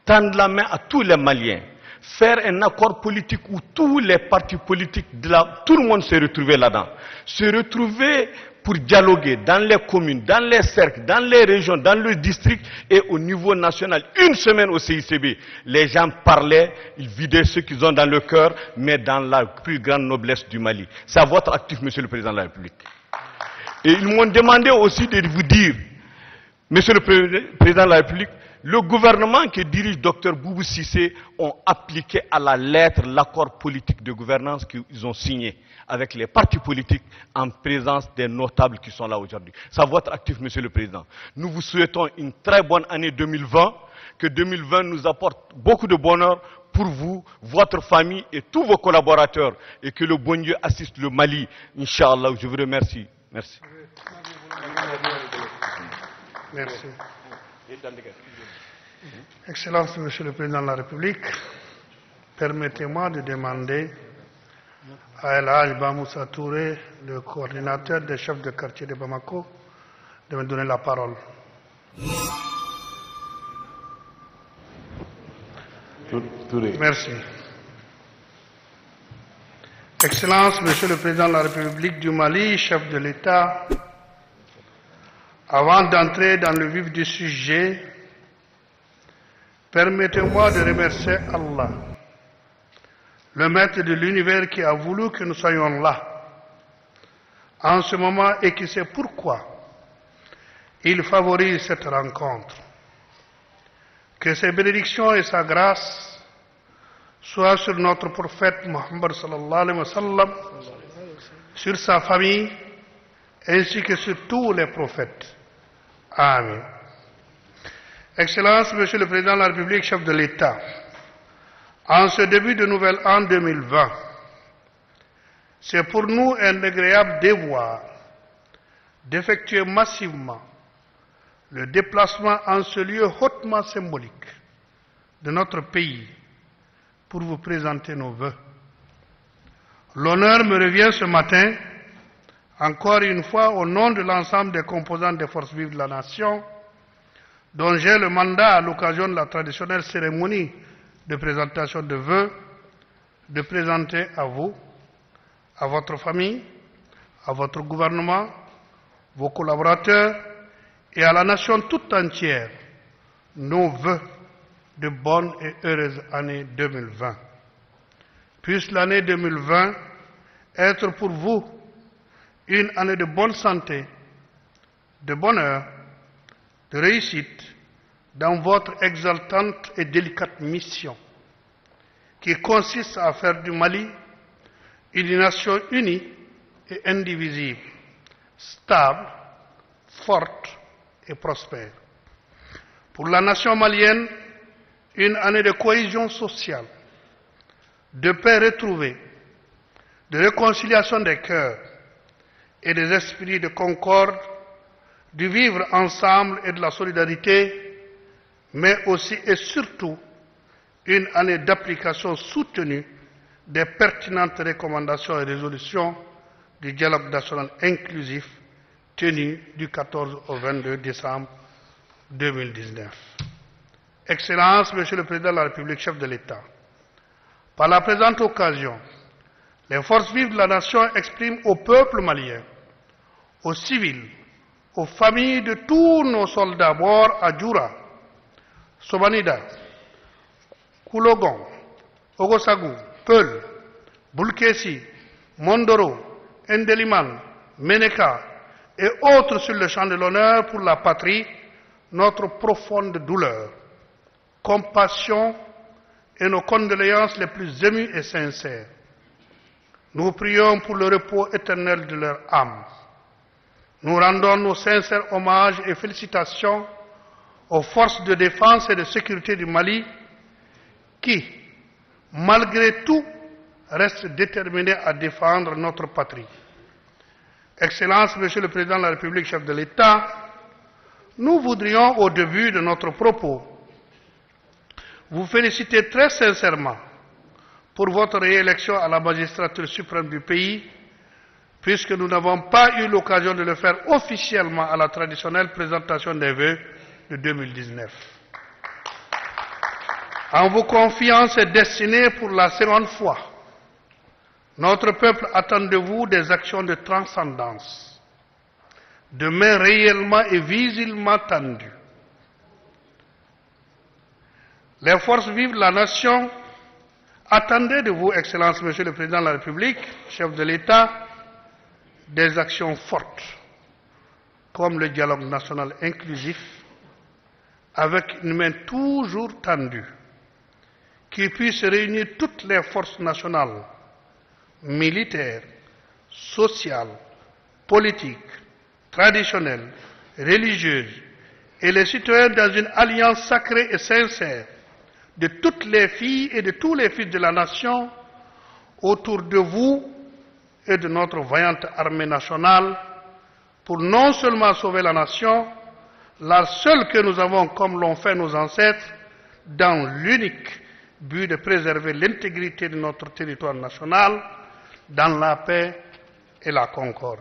Tendre la main à tous les Maliens, faire un accord politique où tous les partis politiques, tout le monde s'est retrouvé là-dedans, se retrouver pour dialoguer dans les communes, dans les cercles, dans les régions, dans le district et au niveau national. Une semaine au CICB, les gens parlaient, ils vidaient ce qu'ils ont dans le cœur, mais dans la plus grande noblesse du Mali. C'est à votre actif, Monsieur le Président de la République. Et ils m'ont demandé aussi de vous dire, Monsieur le Président de la République, le gouvernement que dirige Dr Boubou Cissé ont appliqué à la lettre l'accord politique de gouvernance qu'ils ont signé avec les partis politiques en présence des notables qui sont là aujourd'hui. C'est votre actif, Monsieur le Président. Nous vous souhaitons une très bonne année 2020, que 2020 nous apporte beaucoup de bonheur pour vous, votre famille et tous vos collaborateurs, et que le bon Dieu assiste le Mali. Inch'Allah, je vous remercie. Merci. Merci. Excellence, Monsieur le Président de la République, permettez-moi de demander à El Hadj Bamoussa Touré, le coordinateur des chefs de quartier de Bamako, de me donner la parole. Merci. Excellence, Monsieur le Président de la République du Mali, chef de l'État, avant d'entrer dans le vif du sujet, permettez-moi de remercier Allah, le maître de l'univers qui a voulu que nous soyons là en ce moment et qui sait pourquoi il favorise cette rencontre. Que ses bénédictions et sa grâce soient sur notre prophète Mohammed sallallahu alayhi wa sallam, sur sa famille, ainsi que sur tous les prophètes. Amen. Excellences, Monsieur le Président de la République, chef de l'État, en ce début de nouvel an 2020, c'est pour nous un agréable devoir d'effectuer massivement le déplacement en ce lieu hautement symbolique de notre pays pour vous présenter nos vœux. L'honneur me revient ce matin, encore une fois, au nom de l'ensemble des composantes des forces vives de la nation, dont j'ai le mandat à l'occasion de la traditionnelle cérémonie de présentation de vœux, de présenter à vous, à votre famille, à votre gouvernement, vos collaborateurs et à la nation toute entière nos vœux de bonne et heureuse année 2020. Puisse l'année 2020 être pour vous une année de bonne santé, de bonheur, de réussite dans votre exaltante et délicate mission qui consiste à faire du Mali une nation unie et indivisible, stable, forte et prospère. Pour la nation malienne, une année de cohésion sociale, de paix retrouvée, de réconciliation des cœurs et des esprits de concorde, du vivre ensemble et de la solidarité, mais aussi et surtout une année d'application soutenue des pertinentes recommandations et résolutions du dialogue national inclusif tenu du 14 au 22 décembre 2019. Excellences, Monsieur le Président de la République, chef de l'État, par la présente occasion, les forces vives de la nation expriment au peuple malien, aux civils, aux familles de tous nos soldats morts à Djoura, Sobanida, Koulogon, Ogosagou, Peul, Boulkessi, Mondoro, Ndeliman, Meneka et autres sur le champ de l'honneur pour la patrie, notre profonde douleur, compassion et nos condoléances les plus émues et sincères. Nous prions pour le repos éternel de leur âme. Nous rendons nos sincères hommages et félicitations aux forces de défense et de sécurité du Mali qui, malgré tout, restent déterminés à défendre notre patrie. Excellences, Monsieur le Président de la République, chef de l'État, nous voudrions, au début de notre propos, vous féliciter très sincèrement pour votre réélection à la magistrature suprême du pays, puisque nous n'avons pas eu l'occasion de le faire officiellement à la traditionnelle présentation des vœux de 2019. En vous confiant ces destinées pour la seconde fois, notre peuple attend de vous des actions de transcendance, de mains réellement et visiblement tendues. Les forces vives de la nation attendaient de vous, Excellences, Monsieur le Président de la République, chef de l'État, des actions fortes, comme le dialogue national inclusif, avec une main toujours tendue, qui puisse réunir toutes les forces nationales, militaires, sociales, politiques, traditionnelles, religieuses, et les citoyens dans une alliance sacrée et sincère de toutes les filles et de tous les fils de la nation autour de vous et de notre vaillante armée nationale pour non seulement sauver la nation, la seule que nous avons, comme l'ont fait nos ancêtres, dans l'unique but de préserver l'intégrité de notre territoire national dans la paix et la concorde,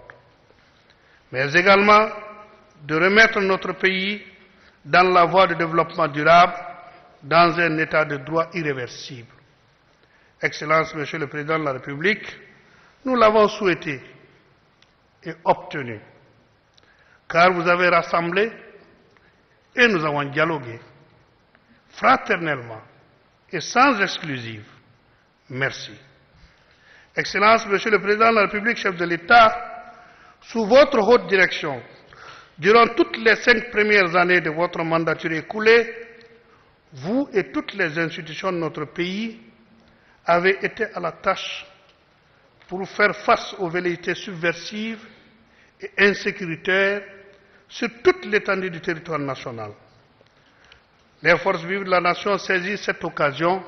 mais également de remettre notre pays dans la voie de développement durable dans un état de droit irréversible. Excellences, Monsieur le Président de la République, nous l'avons souhaité et obtenu, car vous avez rassemblé et nous avons dialogué fraternellement et sans exclusive. Merci. Excellences, Monsieur le Président de la République, chef de l'État, sous votre haute direction, durant toutes les 5 premières années de votre mandature écoulée, vous et toutes les institutions de notre pays avez été à la tâche pour faire face aux velléités subversives et insécuritaires sur toute l'étendue du territoire national. Les forces vives de la nation saisissent cette occasion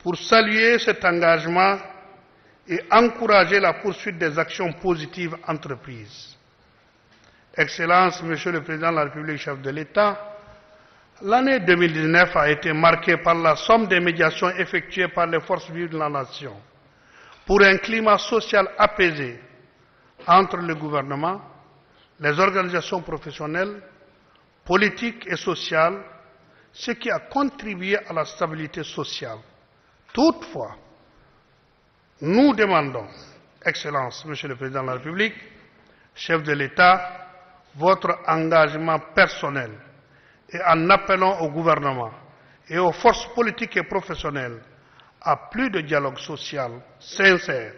pour saluer cet engagement et encourager la poursuite des actions positives entreprises. Excellences, Monsieur le Président de la République, chef de l'État, l'année 2019 a été marquée par la somme des médiations effectuées par les forces vives de la nation pour un climat social apaisé entre le gouvernement, les organisations professionnelles, politiques et sociales, ce qui a contribué à la stabilité sociale. Toutefois, nous demandons, Excellences, Monsieur le Président de la République, chef de l'État, votre engagement personnel et en appelant au gouvernement et aux forces politiques et professionnelles à plus de dialogue social sincère,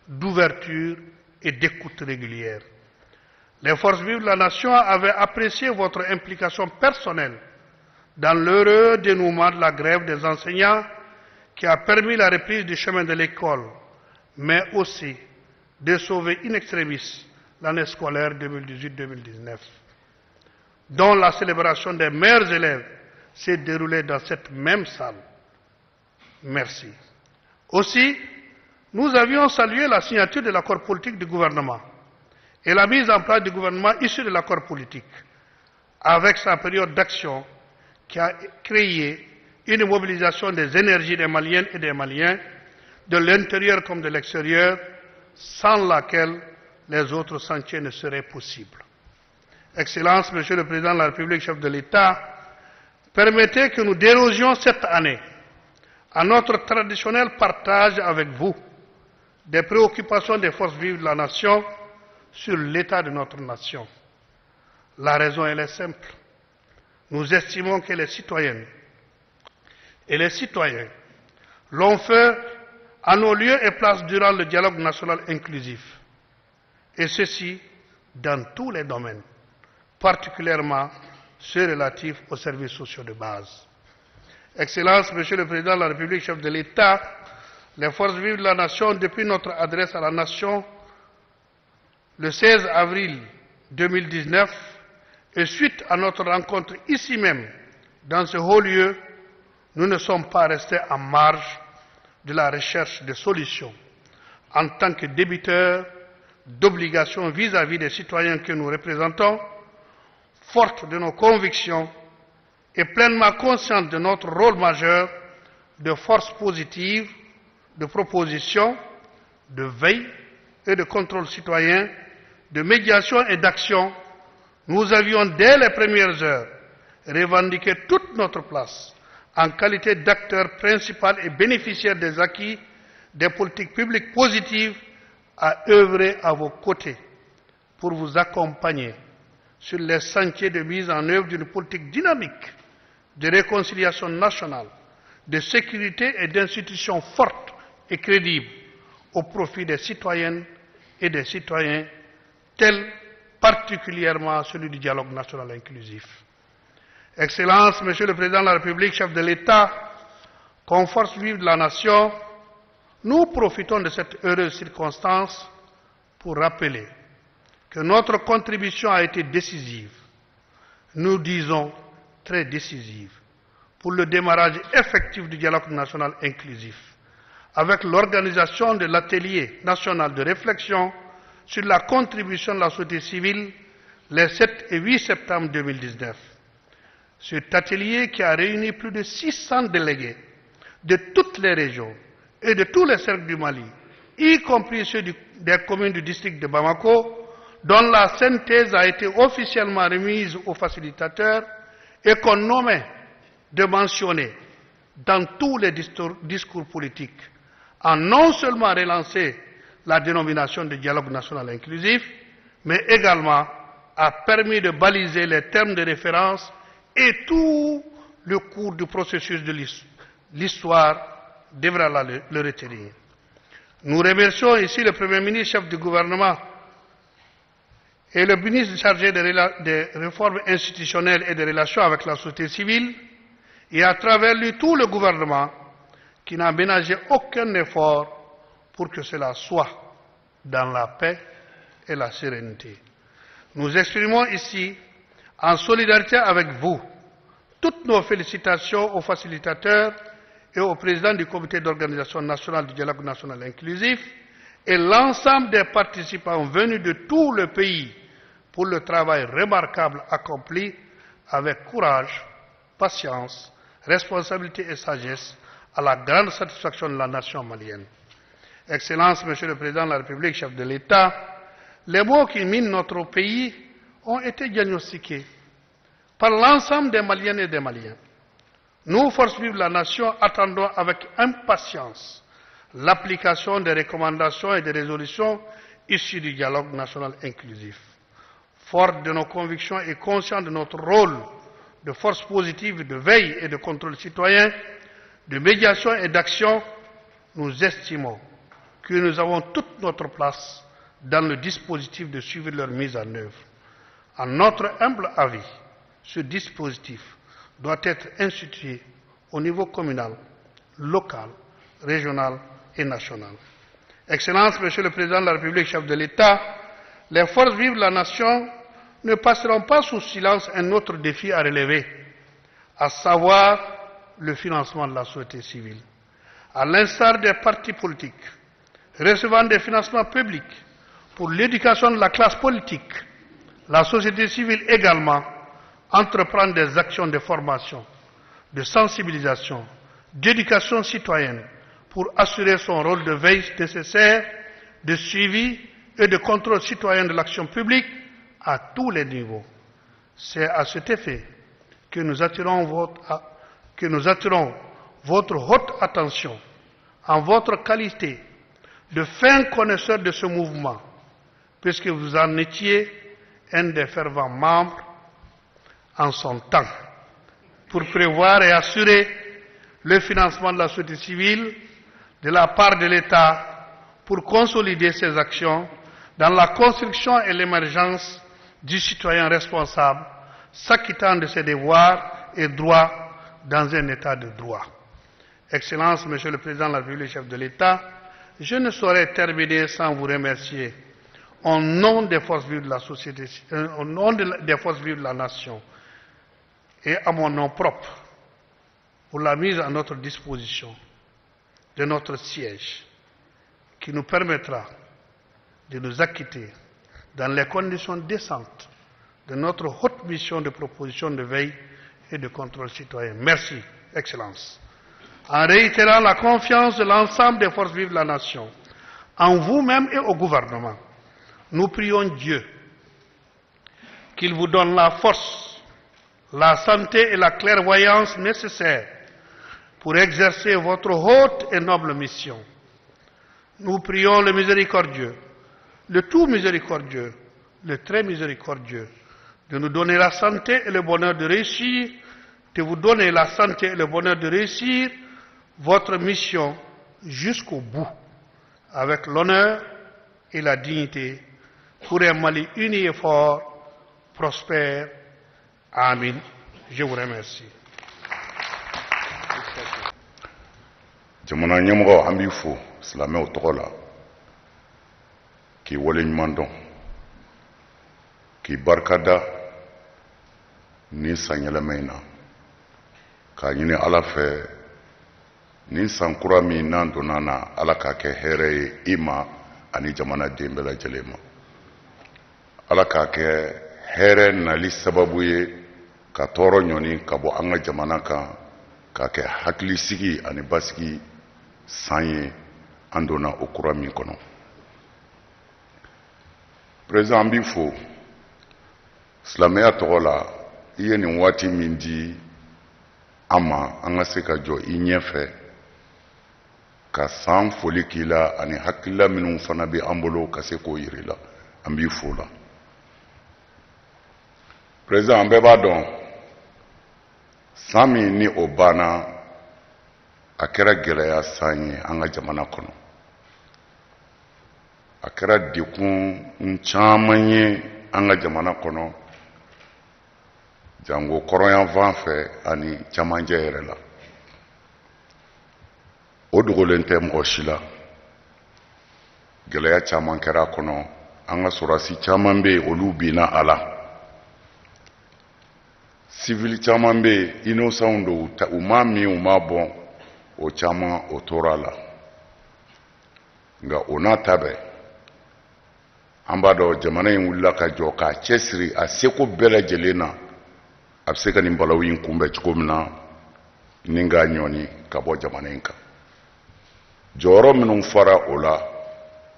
d'ouverture et d'écoute régulière. Les forces vives de la nation avaient apprécié votre implication personnelle dans l'heureux dénouement de la grève des enseignants qui a permis la reprise du chemin de l'école, mais aussi de sauver in extremis l'année scolaire 2018-2019, dont la célébration des meilleurs élèves s'est déroulée dans cette même salle. Merci. Aussi, nous avions salué la signature de l'accord politique du gouvernement et la mise en place du gouvernement issu de l'accord politique, avec sa période d'action qui a créé une mobilisation des énergies des Maliennes et des Maliens, de l'intérieur comme de l'extérieur, sans laquelle les autres sentiers ne seraient possibles. Excellences, Monsieur le Président de la République, chef de l'État, permettez que nous dérogions cette année à notre traditionnel partage avec vous des préoccupations des forces vives de la nation sur l'état de notre nation. La raison, elle est simple. Nous estimons que les citoyennes et les citoyens l'ont fait à nos lieux et places durant le dialogue national inclusif, et ceci dans tous les domaines, particulièrement ceux relatifs aux services sociaux de base. Excellences, Monsieur le Président de la République, chef de l'État, les forces vives de la nation, depuis notre adresse à la nation le 16 avril 2019, et suite à notre rencontre ici même, dans ce haut lieu, nous ne sommes pas restés en marge de la recherche de solutions en tant que débiteurs d'obligations vis-à-vis des citoyens que nous représentons, fortes de nos convictions et pleinement conscientes de notre rôle majeur de force positive, de proposition, de veille et de contrôle citoyen, de médiation et d'action. Nous avions dès les premières heures revendiqué toute notre place en qualité d'acteur principal et bénéficiaire des acquis des politiques publiques positives, à œuvrer à vos côtés pour vous accompagner sur les sentiers de mise en œuvre d'une politique dynamique de réconciliation nationale, de sécurité et d'institutions fortes et crédibles au profit des citoyennes et des citoyens, tel particulièrement celui du dialogue national inclusif. Excellences, Monsieur le Président de la République, chef de l'État, comme force vive de la nation, nous profitons de cette heureuse circonstance pour rappeler que notre contribution a été décisive, nous disons très décisive, pour le démarrage effectif du dialogue national inclusif, avec l'organisation de l'atelier national de réflexion sur la contribution de la société civile les 7 et 8 septembre 2019. Cet atelier qui a réuni plus de 600 délégués de toutes les régions et de tous les cercles du Mali, y compris ceux des communes du district de Bamako, dont la synthèse a été officiellement remise aux facilitateurs et qu'on nommait de mentionner dans tous les discours politiques, a non seulement relancé la dénomination de dialogue national inclusif, mais également a permis de baliser les termes de référence et tout le cours du processus de l'histoire devra le retenir. Nous remercions ici le Premier ministre, chef du gouvernement, et le ministre chargé des réformes institutionnelles et des relations avec la société civile, et à travers lui tout le gouvernement qui n'a ménagé aucun effort pour que cela soit dans la paix et la sérénité. Nous exprimons ici, en solidarité avec vous, toutes nos félicitations aux facilitateurs et au président du comité d'organisation nationale du dialogue national inclusif et l'ensemble des participants venus de tout le pays pour le travail remarquable accompli avec courage, patience, responsabilité et sagesse à la grande satisfaction de la nation malienne. Excellence, Monsieur le Président de la République, chef de l'État, les maux qui minent notre pays ont été diagnostiqués par l'ensemble des Maliennes et des Maliens. Nous, forces vives de la nation, attendons avec impatience l'application des recommandations et des résolutions issues du dialogue national inclusif. Fort de nos convictions et conscients de notre rôle de force positive de veille et de contrôle citoyen, de médiation et d'action, nous estimons que nous avons toute notre place dans le dispositif de suivre leur mise en œuvre. En notre humble avis, ce dispositif doit être institué au niveau communal, local, régional et national. Excellence, Monsieur le Président de la République, chef de l'État, les forces vives de la nation ne passeront pas sous silence un autre défi à relever, à savoir le financement de la société civile. À l'instar des partis politiques recevant des financements publics pour l'éducation de la classe politique, la société civile également entreprend des actions de formation, de sensibilisation, d'éducation citoyenne pour assurer son rôle de veille nécessaire, de suivi et de contrôle citoyen de l'action publique à tous les niveaux. C'est à cet effet que nous attirons votre haute attention en votre qualité de fin connaisseur de ce mouvement, puisque vous en étiez un des fervents membres en son temps, pour prévoir et assurer le financement de la société civile de la part de l'État pour consolider ses actions dans la construction et l'émergence du citoyen responsable, s'acquittant de ses devoirs et droits dans un État de droit. Excellence, Monsieur le Président de la République, chef de l'État, je ne saurais terminer sans vous remercier au nom des forces vives de la société, au nom des forces vives de la nation et à mon nom propre pour la mise à notre disposition de notre siège qui nous permettra de nous acquitter dans les conditions décentes de notre haute mission de proposition de veille et de contrôle citoyen. Merci, Excellence. En réitérant la confiance de l'ensemble des forces vives de la nation, en vous-même et au gouvernement, nous prions Dieu qu'il vous donne la force, la santé et la clairvoyance nécessaires pour exercer votre haute et noble mission. Nous prions le miséricordieux, le tout miséricordieux, le très miséricordieux, de nous donner la santé et le bonheur de réussir, de vous donner la santé et le bonheur de réussir votre mission jusqu'au bout, avec l'honneur et la dignité, pour un Mali uni et fort, prospère. Amin. Je vous remercie. Jamana ɲɛmɔgɔ an b'i fo silamɛw tɔgɔ la k'i waleɲuman dɔn k'i barikada ni san yɛlɛma in na k'a ɲini ala fɛ ni san kura min n'an donna na ala k'a kɛ hɛrɛ ye i ma ani jamana den bɛɛ lajɛlen ma ala k'a kɛ hɛrɛ nali sababu ye ka tɔɔrɔ ɲɔni ka bɔ an ka jamana kan k'a kɛ hakilisigi ani basigi san ye an donna o kura min kɔnɔ. Président an b'i fo silamɛya tɔgɔ la i ye nin waati min di an ma an ka se ka jɔ i ɲɛfɛ ka san foli k'i la ani hakilila minnu fana bɛ an bolo ka se k'o yiri la an b'i fo la. Président an bɛɛ b'a dɔn san min ni o banna a kɛra gɛlɛya san ye an ka jamana kɔnɔ a kɛra dekun caman ye an ka jamana kɔnɔ jango kɔrɔyan fan fɛ ani camancɛ yɛrɛ la o dogolen tɛ mɔgɔ si la gɛlɛya caman kɛra kɔnɔ an ka sɔrɔdasi caman bɛ yen olu binna a la civil caman bɛ yen innocent don u ma min u ma bɔn o caman o tora la nka o n'a ta bɛɛ an b'a dɔn jamana in wulila ka jɔ k'a cɛsiri a seko bɛɛ lajɛlen na a bɛ se ka nin balawu in kunbɛn cogo min na ni k'a ɲɔni ka bɔ jamana in kan jɔyɔrɔ minnu fara o la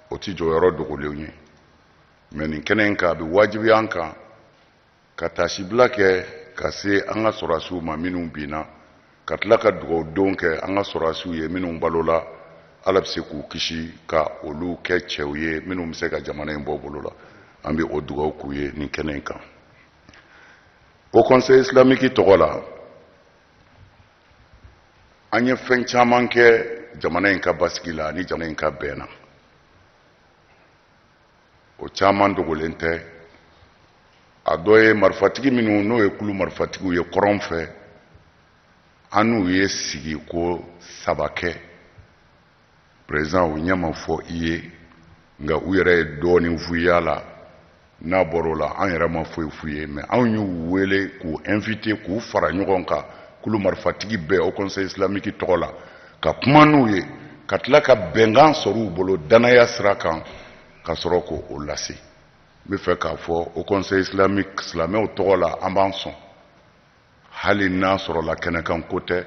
o tɛ jɔyɔrɔ dogolenw ye mɛ nin kɛnɛ in kan a bɛ wajibiya an kan ka taasibila kɛ ka se an ka sɔrɔdasiw ma minnu binna ka tila ka dugawudenw kɛ an ka sɔrɔdasiw ye minnu balola ala bɛ se k'u kisi ka olu kɛ cɛw ye minnu bɛ se ka jamana in bɔ bolo la an bɛ o dugawu k'u ye nin kɛnɛ in kan o conseil islamique tɔgɔ la an ye fɛn caman kɛ jamana in ka basigi la ani jamana in ka bɛn na o caman dogolen tɛ a dɔ ye marifatigi minnu n'o ye kulu marifatigiw ye kɔrɔn fɛ an n'u ye sigi ko 3 kɛ président u ɲɛ ma fɔ i ye nka u yɛrɛ ye dɔɔnin f'u ye a la n'a bɔr'o la an yɛrɛ ma foyi f'u ye mais anw y'u wele k'u invité k'u fara ɲɔgɔn kan kulu marifatigi bɛɛ au conseil islamique tɔgɔ la ka kuma n'u ye ka tila ka bɛnkan sɔrɔ u bolo danaya sira kan ka sɔrɔ k'o lase n bɛ fɛ k'a fɔ au conseil islamique silamɛw tɔgɔ la an b'an sɔn hali n'a sɔrɔla kɛnɛkan ko tɛ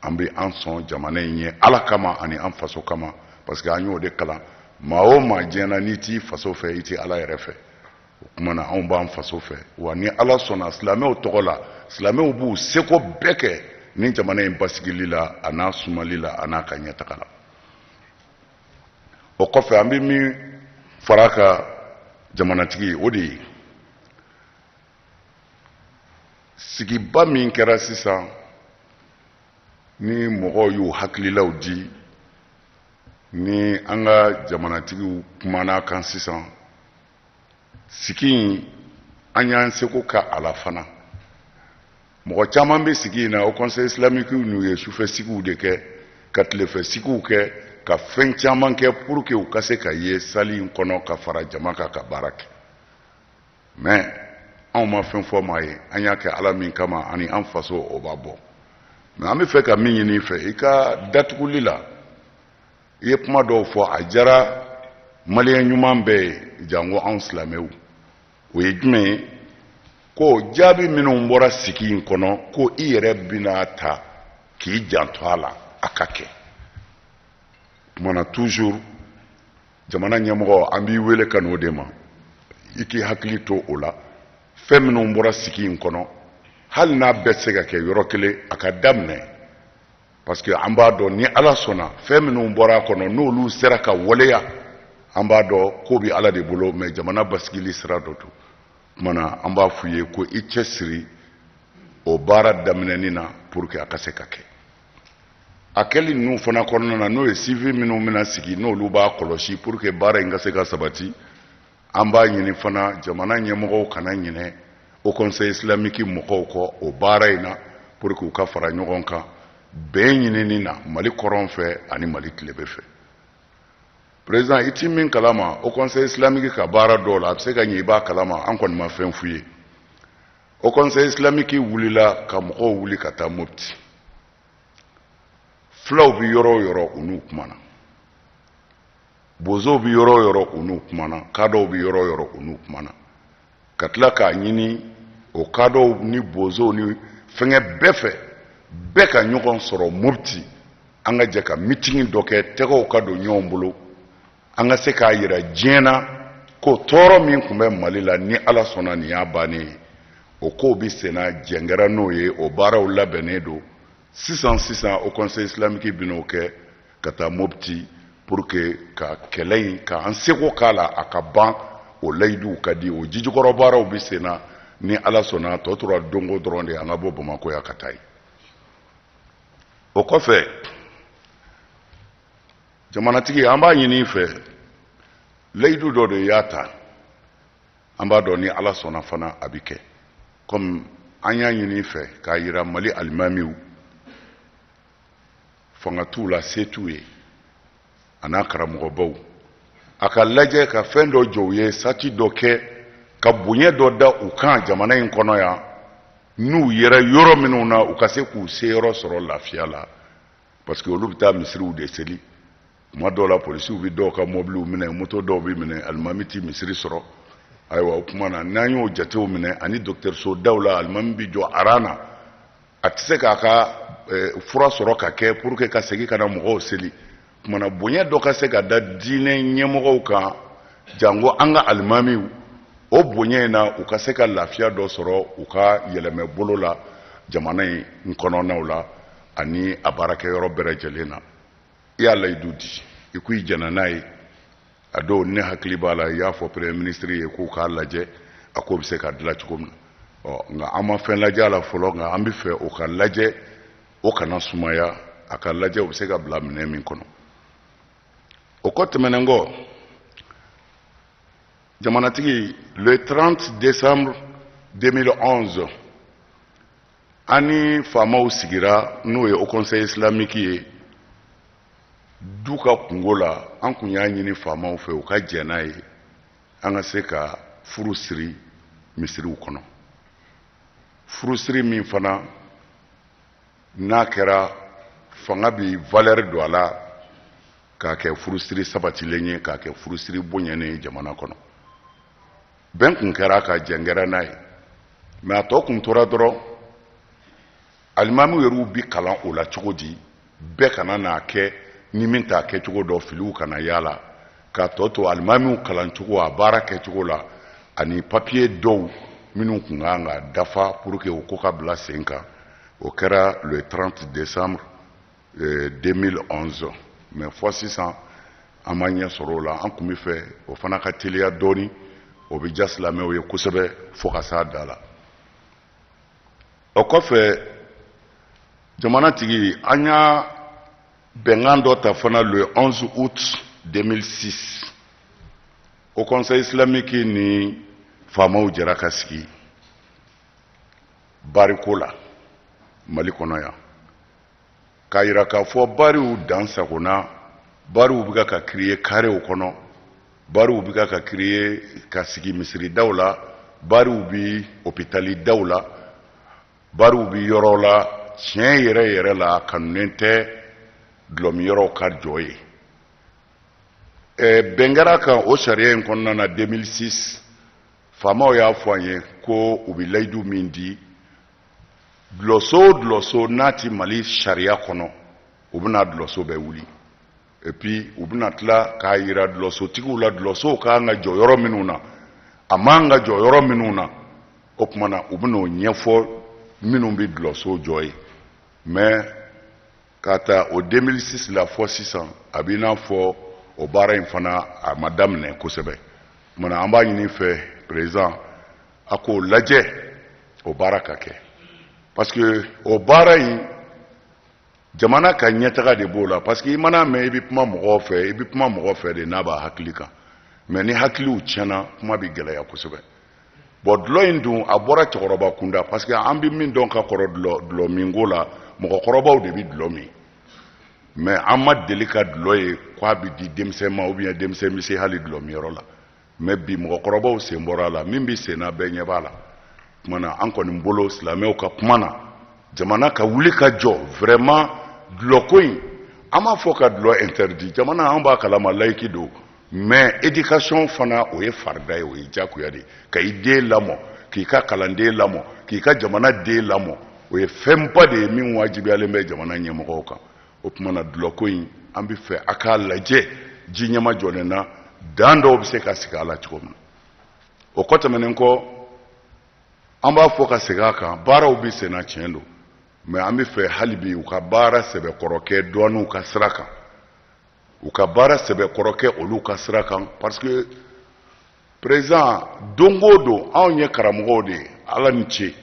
an bɛ an sɔn jamana in ye ala kama ani an faso kama parce que an y'o de kalan maa o maa diɲɛna n'i t'i faso fɛ i tɛ ala yɛrɛ fɛ o tuma na anw b'an faso fɛ wa ni ala sɔnna silamɛw tɔgɔ la silamɛw b'u seko bɛɛ kɛ ni jamana in basigili la a n'a sumali la a n'a ka ɲɛtaga la o kɔfɛ an bɛ min fara ka jamanatigi o de ye sigiba min kɛra sisan ni mɔgɔw y'u hakililaw di ni an ka jamanatigiw kumana kan sisan sigi in an y'an seko ka a la fana mɔgɔ caman bɛ sigi in na o conseil islamique n'u ye sufɛ sigiw de kɛ ka tilefɛ sigiw kɛ ka fɛn caman kɛ pour que u ka se ka ye sali in kɔnɔ ka fara jama kan ka baara kɛ mais anw ma fɛn fɔ maa ye an y'a kɛ ala min kama ani an faso o b'a bɔ mais an bɛ fɛ ka min ɲini i fɛ i ka datuguli la i ye kuma dɔw fɔ a diyara maliyɛn ɲuman bɛɛ ye jango anw silamɛw o ye jumɛn ye ko jaabi minnu bɔra sigi in kɔnɔ ko i yɛrɛ bɛna ta k'i janto a la a ka kɛ tumana toujours jamana ɲɛmɔgɔ an b'i wele ka n'o de ma i k'i hakili to o la fɛn minnu bɔra sigi in kɔnɔ hali n'a bɛɛ se ka kɛ yɔrɔ kelen a ka daminɛ parce que an b'a dɔn ni ala sɔnna fɛn minnu bɔra a kɔnɔ n'olu sera ka waleya an b'a dɔn ko bɛ ala de bolo mais jamana basigili sira dɔ to tumana an b'a f'u ye ko i cɛsiri o baara daminɛni na pour que a ka se ka kɛ a kɛli ninnu fana kɔnɔna na n'o ye civil minnu bɛna sigi n'olu b'a kɔlɔsi pour que baara in ka se ka sabati an b'a ɲini fana jamana ɲɛmɔgɔw kana ɲinɛ au conseil islamique mɔgɔw kɔ o baara in na pour que u ka fara ɲɔgɔn kan bɛn ɲinini na mali kɔrɔn fɛ ani mali tilebɛ fɛ président i ti min kalama au conseil islamique ka baara dɔw la a bɛ se ka ɲɛ i b'a kalama an kɔni ma fɛn f'u ye au conseil islamique wulila ka mɔgɔw wuli ka taa mopti fulaw bi yɔrɔ o yɔrɔ u n'u kumana bozow bi yɔrɔ o yɔrɔ u n'u kumana kadɔw bi yɔrɔ o yɔrɔ u n'u kumana ka tila k'a ɲini o kadɔw ni bozow ni fɛngɛ bɛɛ fɛ bɛɛ ka ɲɔgɔn sɔrɔ mopti an ka jɛ ka meeting dɔ kɛ tɛgɛw ka don ɲɔgɔn bolo an ka se k'a yira diɲɛ na ko tɔɔrɔ min tun bɛ mali la ni ala sɔnna nin y'a bannen ye o kow bi senna jɛngɛra n'o ye o baaraw labɛnnen don sisan au conseil islamique bin'o kɛ ka taa mopti pour que ka kɛlɛ in ka an seko k'a la a ka ban o layiduw ka di o jijikɔrɔ baaraw bi senna ni ala sɔnna tɔ tora dongo dɔrɔn de an ka bɔ bamako ya ka taa yen o kɔfɛ jamanatigi an b'a ɲini i fɛ layidu dɔ de y'a ta an b'a dɔn ni ala sɔnna fana a bi kɛ comme an y'a ɲini fɛ k'a yira Mali alimamiw fanga t'u la se t'u ye a n'a karamɔgɔbaw a ka lajɛ ka fɛn dɔ jɔ u ye sati dɔ kɛ ka bonya dɔ da u kan jamana in kɔnɔ yan n'u yɛrɛ yɔrɔ minnu na u ka se k'u se yɔrɔ sɔrɔ lafiya la parce que olu bɛ taa misiriw de seli tuma dɔw la polisiw bɛ dɔw ka mobiliw minɛ moto dɔw bɛ minɛ alimami tɛ misiri sɔrɔ ayiwa o tuma na n'an y'o jatew minɛ ani dɔgɔtɔrɔso daw la alimami bɛ jɔ aran na a tɛ se k'a ka fura sɔrɔ ka kɛ pour que ka segin ka na mɔgɔw seli tuma na bonya dɔ ka se ka da diinɛ ɲɛmɔgɔw kan jango an ka alimamiw o bonya in na u ka se ka lafiya dɔ sɔrɔ u ka yɛlɛmɛ bolo la jamana in kɔnɔnaw la ani a baarakɛyɔrɔ bɛɛ lajɛlen na i y'a layidu di i k'i jɛna n'a ye a dɔw ne hakili b'a la i y'a fɔ premier ministre ye k'u k'a lajɛ a ko bɛ se ka dilan cogo min na nka an ma fɛn lajɛ a la fɔlɔ nka an bɛ fɛ o ka lajɛ o kana sumaya a ka lajɛ o bɛ se ka bila minɛn min kɔnɔ o kɔ tɛmɛnen kɔ jamanatigi le 30 décembre 2011 an ni faamaw sigira n'o ye Haut Conseil islamique ye du ka kungo la an kun y'a ɲini faamaw fɛ u ka jɛn n'a ye an ka se ka furu siri misiriw kɔnɔ furu siri min fana n'a kɛra fanga bi valeur don a la k'a kɛ furusiri sabatilen ye k'a kɛ furusiri bonyɛnen ye jamana kɔnɔ bɛn kun kɛra ka jɛngɛrɛ n'a ye mais a tɔ kun tora dɔrɔn alimamiw yɛrɛw bi kalan o la cogo di bɛɛ kana n'a kɛ ni min t'a kɛcogo dɔ filiw kana yaala k'a tɔ to alimamiw kalan cogo a baara kɛcogo la ani papier dɔw minnu kun kan ka dafa pour que o ko ka bila sen kan o kɛra le 30 décembre 2011 mais fɔ sisan an ma ɲɛ sɔrɔ o la an kun bɛ fɛ o fana ka teliya dɔɔni o bɛ diya silamɛw ye kosɛbɛ fo ka s'a da la o kɔfɛ jamanatigi an y'a bɛnkan dɔ ta fana le 11 août 2006 Haut Conseil islamique ni faamaw jɛra ka sigi bariko la Mali kɔnɔ yan k'a yira k'a fɔ bariw dan sagona bariw bɛ ka créer karew kɔnɔ bariw bɛ ka créer ka sigi misiridaw la bariw bi hôpitali daw la bariw bi yɔrɔ la tiɲɛ yɛrɛ yɛrɛ la kanunen tɛ dulɔmiyɔrɔw ka jɔ ye bɛn kɛra kan o sariya in kɔnɔna na 2006 faamaw y'a fɔ an ye ko u bɛ layidu min di dulɔso n'a ti Mali sariya kɔnɔ u bɛna dulɔso bɛɛ wuli et puis u bɛna tila k'a yira dulɔsotigiw la dulɔsow ka kan ka jɔ yɔrɔ minnu na a man ka jɔ yɔrɔ minnu na o tuma na u bɛna o ɲɛfɔ minnu bɛ dulɔso jɔ ye mais k'a ta o 2006 la fɔ sisan a b'i n'a fɔ o baara in fana a ma daminɛ kosɛbɛ mana an b'a ɲini fɛ président a k'o lajɛ o baara ka kɛ parce que o baara in jamana ka ɲɛtaga de b'o la parce que i mana mɛn i bɛ kuma mɔgɔw fɛ i bɛ kuma mɔgɔ fɛ de n'a b'a hakili kan mais ni hakiliw tiɲɛna kuma bɛ gɛlɛya kosɛbɛ bon dulɔ in dun a bɔra cɛkɔrɔba kunda parce que an bɛ min dɔn ka kɔrɔ dulɔ minko la mɔgɔkɔrɔbaw de bɛ dulɔ min mais an ma deli ka dulɔ ye k'a bɛ di denmisɛn ma ou bien denmisɛn bɛ se hali dulɔ miyɔrɔ la mais bi mɔgɔkɔrɔbaw sen bɔra a la min bɛ sen na bɛɛ ɲɛ b'a la kuma na an kɔni bolo silamɛw ka kuma na jamana ka wuli ka jɔ vraiment dulɔko in an m'a fɔ ka dulɔ interdit jamana an b'a kalama laïki don mais éducation fana o ye farida ye o ye diyagoya de ka i den lamɔ k'i ka kalanden lamɔ k'i ka jamana den lamɔ o ye fɛnba de ye min wajibiyalen bɛ jamana ɲɛmɔgɔw kan o tuma na dulɔko in an bɛ fɛ a k'a lajɛ ji ɲɛma jɔlen na dan dɔw bɛ se ka sigi a la cogo min na o kɔ tɛmɛnen kɔ an b'a fɔ ka segin a kan baaraw bɛ sen na tiɲɛ don mais an bɛ fɛ hali bi u ka baara sɛbɛkɔrɔ kɛ dɔɔninw ka sira kan u ka baara sɛbɛkɔrɔ kɛ olu ka sira kan parce que président don o don anw ye karamɔgɔw de ye ala ni ce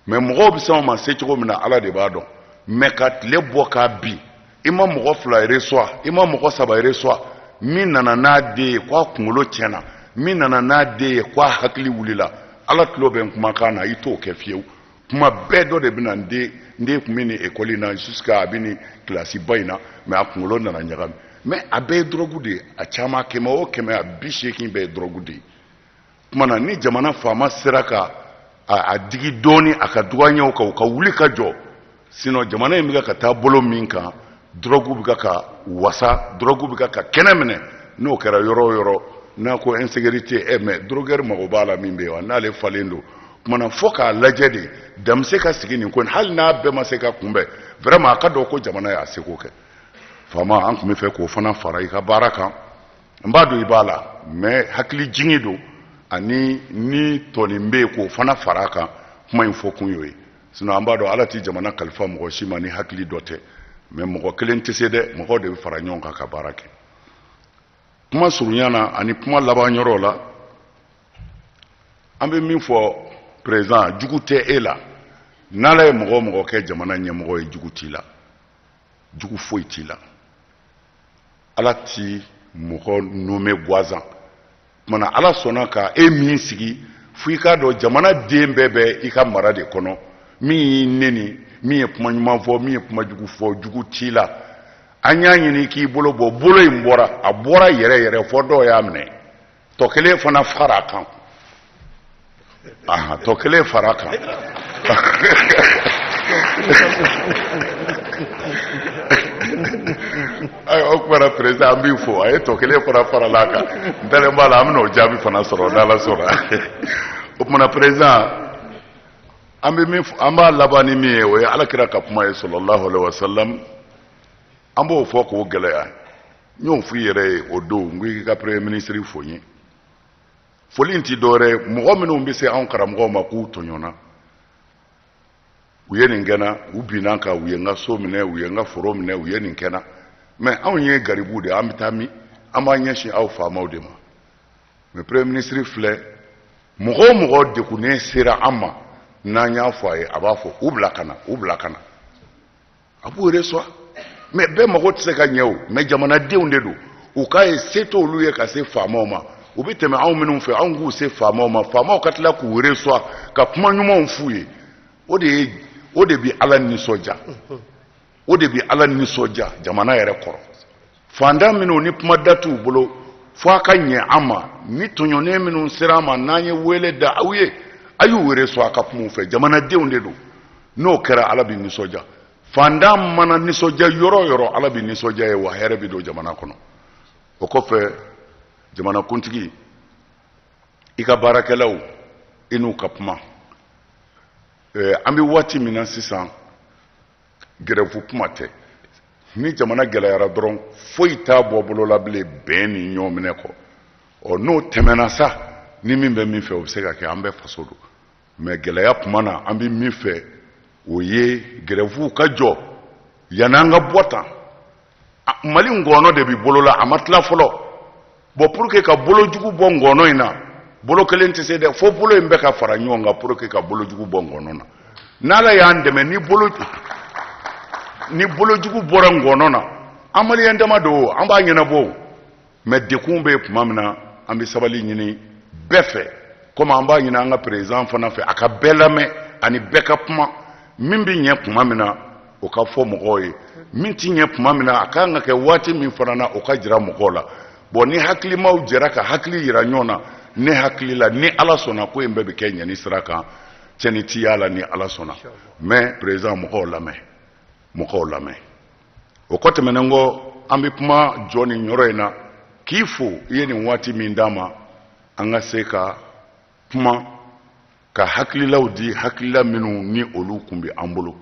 mais mɔgɔw bɛ sɔn ma se cogo min na ala de b'a dɔn mais ka tile bɔ k'a bin i ma mɔgɔ fila reçoit i ma mɔgɔ saba reçoit min nana n'a den ye k'a kunkolo tiɲɛna min nana n'a den ye k'a hakili wulila ala tulo bɛ n kumakan na i t'o kɛ fiyewu kuma bɛɛ dɔ de bɛna n den kun bɛ ni ekɔli na jusqu'à a bɛ ni kilasi ba in na mais a kunkolo nana ɲagami mais a bɛɛ ye drogue de ye a caman 100 o 100 a 80 bɛɛ ye drogue de ye kuma na ni jamana faama sera ka a digi dɔɔni a ka dɔgɔɲɛw kan u ka wuli ka jɔ sinon jamana in bɛ ka taa bolo min kan drogue bɛ ka wasa drogue bɛ ka kɛnɛ minɛ n'o kɛra yɔrɔ o yɔrɔ n'a ko insécurité mais drogueur mago b'a la min bɛ yen wa n'ale falen don kuma na fo k'a lajɛ de danbese ka sigi nin ko in hali n'a bɛɛ ma se ka kunbɛn vraiment a ka dɔn ko jamana y'a seko kɛ faama an tun bɛ fɛ k'o fana fara i ka baara kan n b'a dɔn i b'a la mais hakili jigin don ani ni tɔnin bɛ yen k'o fana fara a kan kuma in fɔ kun y'o ye sinon an b'a dɔn ala tɛ jamana kalifa mɔgɔ si ma ni hakili dɔ tɛ mais mɔgɔ kelen tɛ se dɛ mɔgɔw de bɛ fara ɲɔgɔn kan ka baara kɛ kuma surunya na ani kuma laban yɔrɔ la an bɛ min fɔ président jugu tɛ e la n'ala ye mɔgɔ o mɔgɔ kɛ jamana ɲɛmɔgɔ ye jugu t'i la jugu foyi t'i la ala ti mɔgɔ nommé guazan mana ala sɔnna ka e min sigi fo i k'a dɔn jamana den bɛɛ bɛ i ka mara de kɔnɔ min y'i neni min ye kuma ɲuman fɔ min ye kuma jugu fɔ jugu t'i la an y'a ɲini k'i bolo bɔ bolo in bɔra a bɔra yɛrɛ yɛrɛ fɔ dɔw y'a minɛ tɔ kelen fana fara a kan tɔ kelen fara a kan o kumana président an b'i fo a ye tɔ kelen fana farala a kan n dalen b'a la an bɛna o jaabi fana sɔrɔ n'ala sɔnna o kumana président an b'a laban ni min ye o ye alakira ka kuma ye sallallahu alaihi wasallam an b'o fɔ k'o gɛlɛya n y'o f'i yɛrɛ ye o don n ko i ka premier ministre fo n ye foli in ti dɔwɛrɛ ye mɔgɔ minnu bɛ se anw karamɔgɔw ma k'u tɔɲɔna u ye nin kɛna u binna kan u ye n ka so minɛ u ye n ka foro minɛ u ye nin kɛna mais anw ye garibuw de an bɛ taa min an b'a ɲɛsin aw faamaw de ma mais premier ministre filɛ mɔgɔ o mɔgɔ degunnen sera an ma n'an y'a fɔ a ye a b'a fɔ u bila ka na u bila ka na a b'u reçoit mais bɛɛ mago tɛ se ka ɲɛ o mais jamanadenw de don u k'a ye se t'olu ye ka se faamaw ma u bɛ tɛmɛ anw minnu fɛ anw k'u se faamaw ma faamaw ka tila k'u reçoit ka kuma ɲumanw f'u ye o de bi ala nisɔndiya o de bi ala nisɔndiya jamana yɛrɛ kɔrɔ fantan minnu ni kuma da t'u bolo fo a ka ɲɛ an ma ni tɔɲɔnen minnu sera an ma n'an ye wele da aw ye a y'u reçoit a ka kumaw fɛ jamanadenw de don n'o kɛra ala bi nisɔndiya fantan mana nisɔndiya yɔrɔ o yɔrɔ ala bi nisɔndiya ye wa hɛrɛ bi don jamana kɔnɔ o kɔfɛ jamanakuntigi i ka baarakɛlaw i n'u ka kuma an bɛ waati min na sisan gɛrɛfu kuma tɛ ni jamana gɛlɛyara dɔrɔn foyi t'a bɔ bolo la bilen bɛn ni ɲɔgɔn minɛ kɔ n'o tɛmɛna sa ni min bɛ min fɛ o bɛ se ka kɛ an bɛ faso don mais gɛlɛya kuma na an bɛ min fɛ o ye gɛrɛfuw ka jɔ yanni an ka bɔ tan mali ngɔnɔ de bɛ bolo la a ma tila fɔlɔ bon pour que ka bolojugu bɔ ngɔnɔ in na bolo kelen tɛ se dɛ fo bolo in bɛ ka fara ɲɔgɔn kan pour que ka bolojugu bɔ ngɔnɔ na n'ala y'an dɛmɛ ni bolojugu bɔra ngɔnɔ na an maliyɛn dama don an b'a ɲɛnabɔ mais dekun bɛ tuma min na an bɛ sabali ɲini bɛɛ fɛ komi an b'a ɲini an ka président fana fɛ a ka bɛɛ lamɛn ani bɛɛ ka kuma min bɛ ɲɛ tuma min na o ka fɔ mɔgɔw ye min tɛ ɲɛ tuma min na a kan ka kɛ waati min fana na o ka jira mɔgɔw la bon ni hakilimaw jɛra ka hakili yira ɲɔgɔn na ne hakili la ni ala sɔnna ko in bɛɛ bɛ kɛ ɲɛni sira kan tiɲɛni tɛ y'a la ni ala sɔnna mais président mɔgɔw lamɛn o kɔ tɛmɛnen kɔ an bɛ kuma jɔ nin yɔrɔ in na k'i fo i ye nin waati min d'a ma an ka se ka kuma ka hakililaw di hakilila minnu ni olu tun bɛ an bolo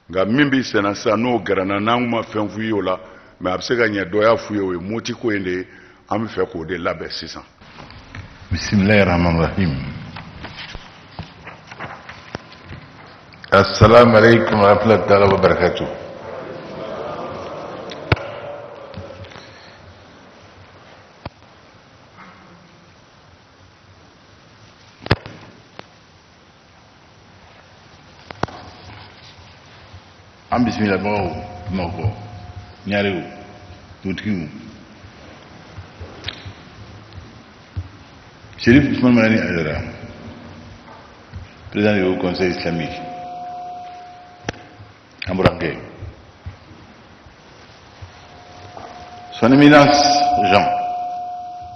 nka min bɛ senna sisan n'o gɛrɛna n'an ma fɛn f'u ye o la mais a bɛ se ka ɲɛ dɔ y'a f'u ye o ye moti ko in de ye an bɛ fɛ k'o de labɛn sisan. bisimilahi rahman rahim. assalamu alaikum wa rahmatullahi wa barakatuh. an bisimila bagaw Bamakɔ ɲarew dutigiw Cherif Ousmane Manani Aidara président du Haut Conseil islamique, Ambrangue, Son Éminence Jean,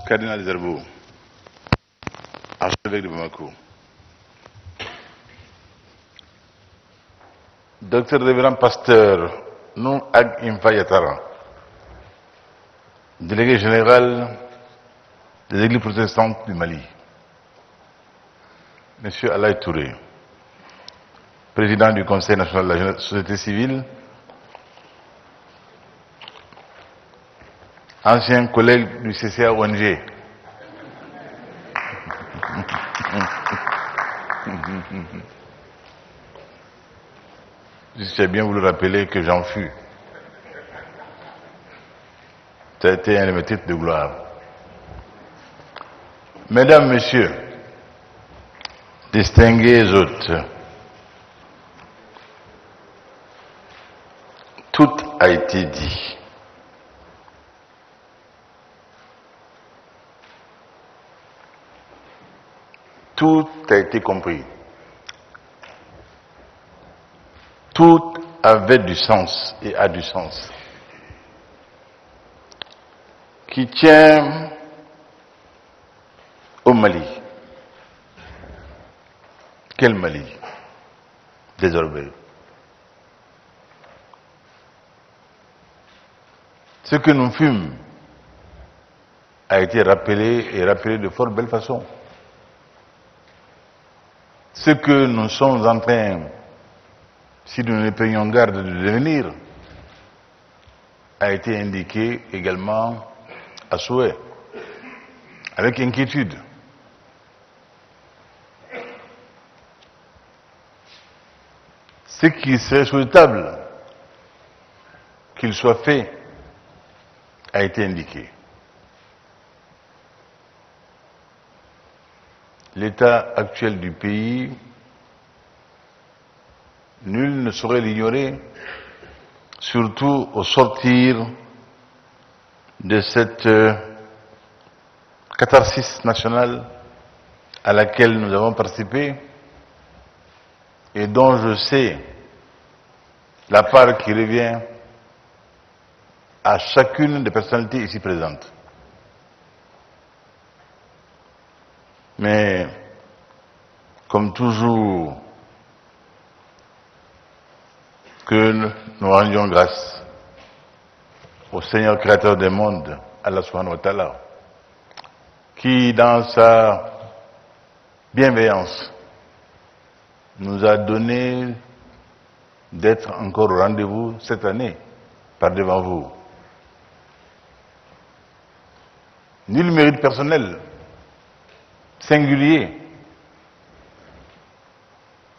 cardinal Zerbo, archevêque de Bamako, Docteur révérend pasteur Nou Ag Infayatara, délégué général des églises protestantes du Mali, Monsieur Alaï Touré, président du Conseil national de la société civile, ancien collègue du CCA-ONG, j'ai bien voulu rappeler que j'en fus. Ça a été un de mes titres de gloire. Mesdames, Messieurs, distingués hôtes, tout a été dit. Tout a été compris. Tout avait du sens et a du sens. Qui tient au Mali. Quel Mali? Désormais. Ce que nous fûmes a été rappelé et rappelé de fort belle façon. Ce que nous sommes en train, si nous ne payons garde de devenir, a été indiqué également à souhait, avec inquiétude. Ce qui serait souhaitable qu'il soit fait a été indiqué. L'état actuel du pays, nul ne saurait l'ignorer, surtout au sortir de cette catharsis nationale à laquelle nous avons participé et dont je sais la part qui revient à chacune des personnalités ici présentes. Mais, comme toujours, que nous rendions grâce au Seigneur créateur des mondes, Allah subhanahu wa ta'ala, qui, dans sa bienveillance, nous a donné d'être encore au rendez-vous cette année, par devant vous. Nul mérite personnel, singulier,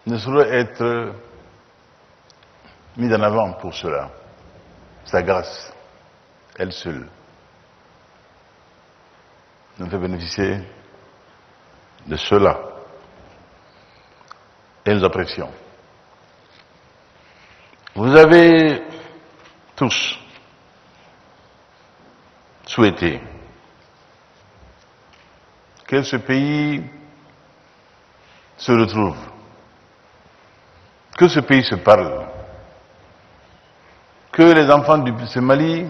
ne saurait être mis en avant pour cela. Sa grâce, elle seule, nous fait bénéficier de cela. Et nous apprécions. Vous avez tous souhaité que ce pays se retrouve, que ce pays se parle, que les enfants de ce Mali,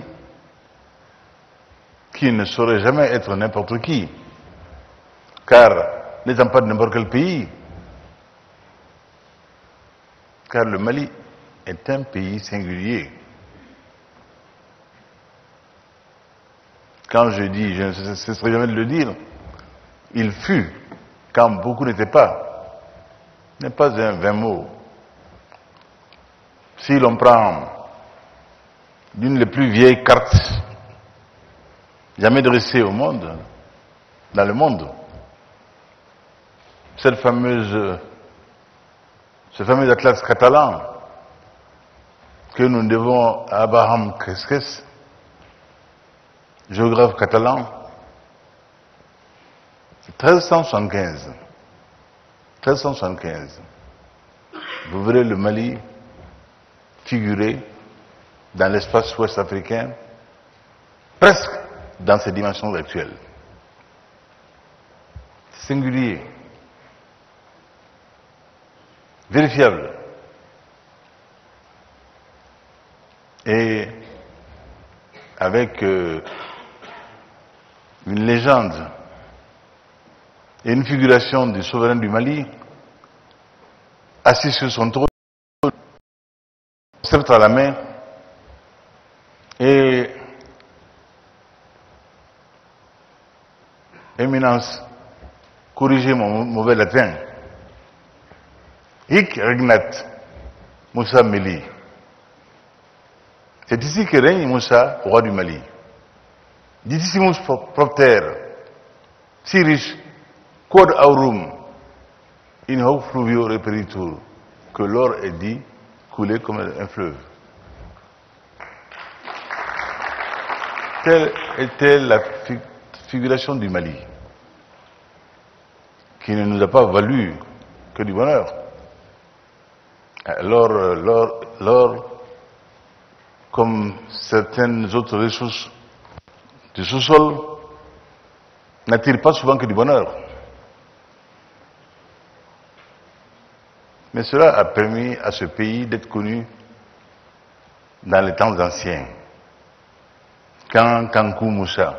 qui ne sauraient jamais être n'importe qui, car n'étant pas de n'importe quel pays, car le Mali est un pays singulier. Quand je dis, je ne cesserai jamais de le dire, il fut, quand beaucoup n'étaient pas, n'est pas un vain mot. Si l'on prend l'une des plus vieilles cartes jamais dressées au monde, dans le monde, ce fameux atlas catalan que nous devons à Abraham Cresques, géographe catalan, 1375. Vous verrez le Mali figurer dans l'espace ouest africain, presque dans ses dimensions actuelles. Singulier. vérifiable. Et avec une légende et une figuration du souverain du Mali, assis sur son trône, sceptre à la main, et Éminence, corrigez mon mauvais latin. Hic regnat Moussa Meli. C'est ici que règne Moussa, roi du Mali. Didissimus propter, si riche, quod aurum, in hoc fluvio reperitur, que l'or est dit couler comme un fleuve. Telle était la figuration du Mali, qui ne nous a pas valu que du bonheur. L'or, comme certaines autres ressources du sous-sol, n'attire pas souvent que du bonheur. Mais cela a permis à ce pays d'être connu dans les temps anciens. Quand Kankou Moussa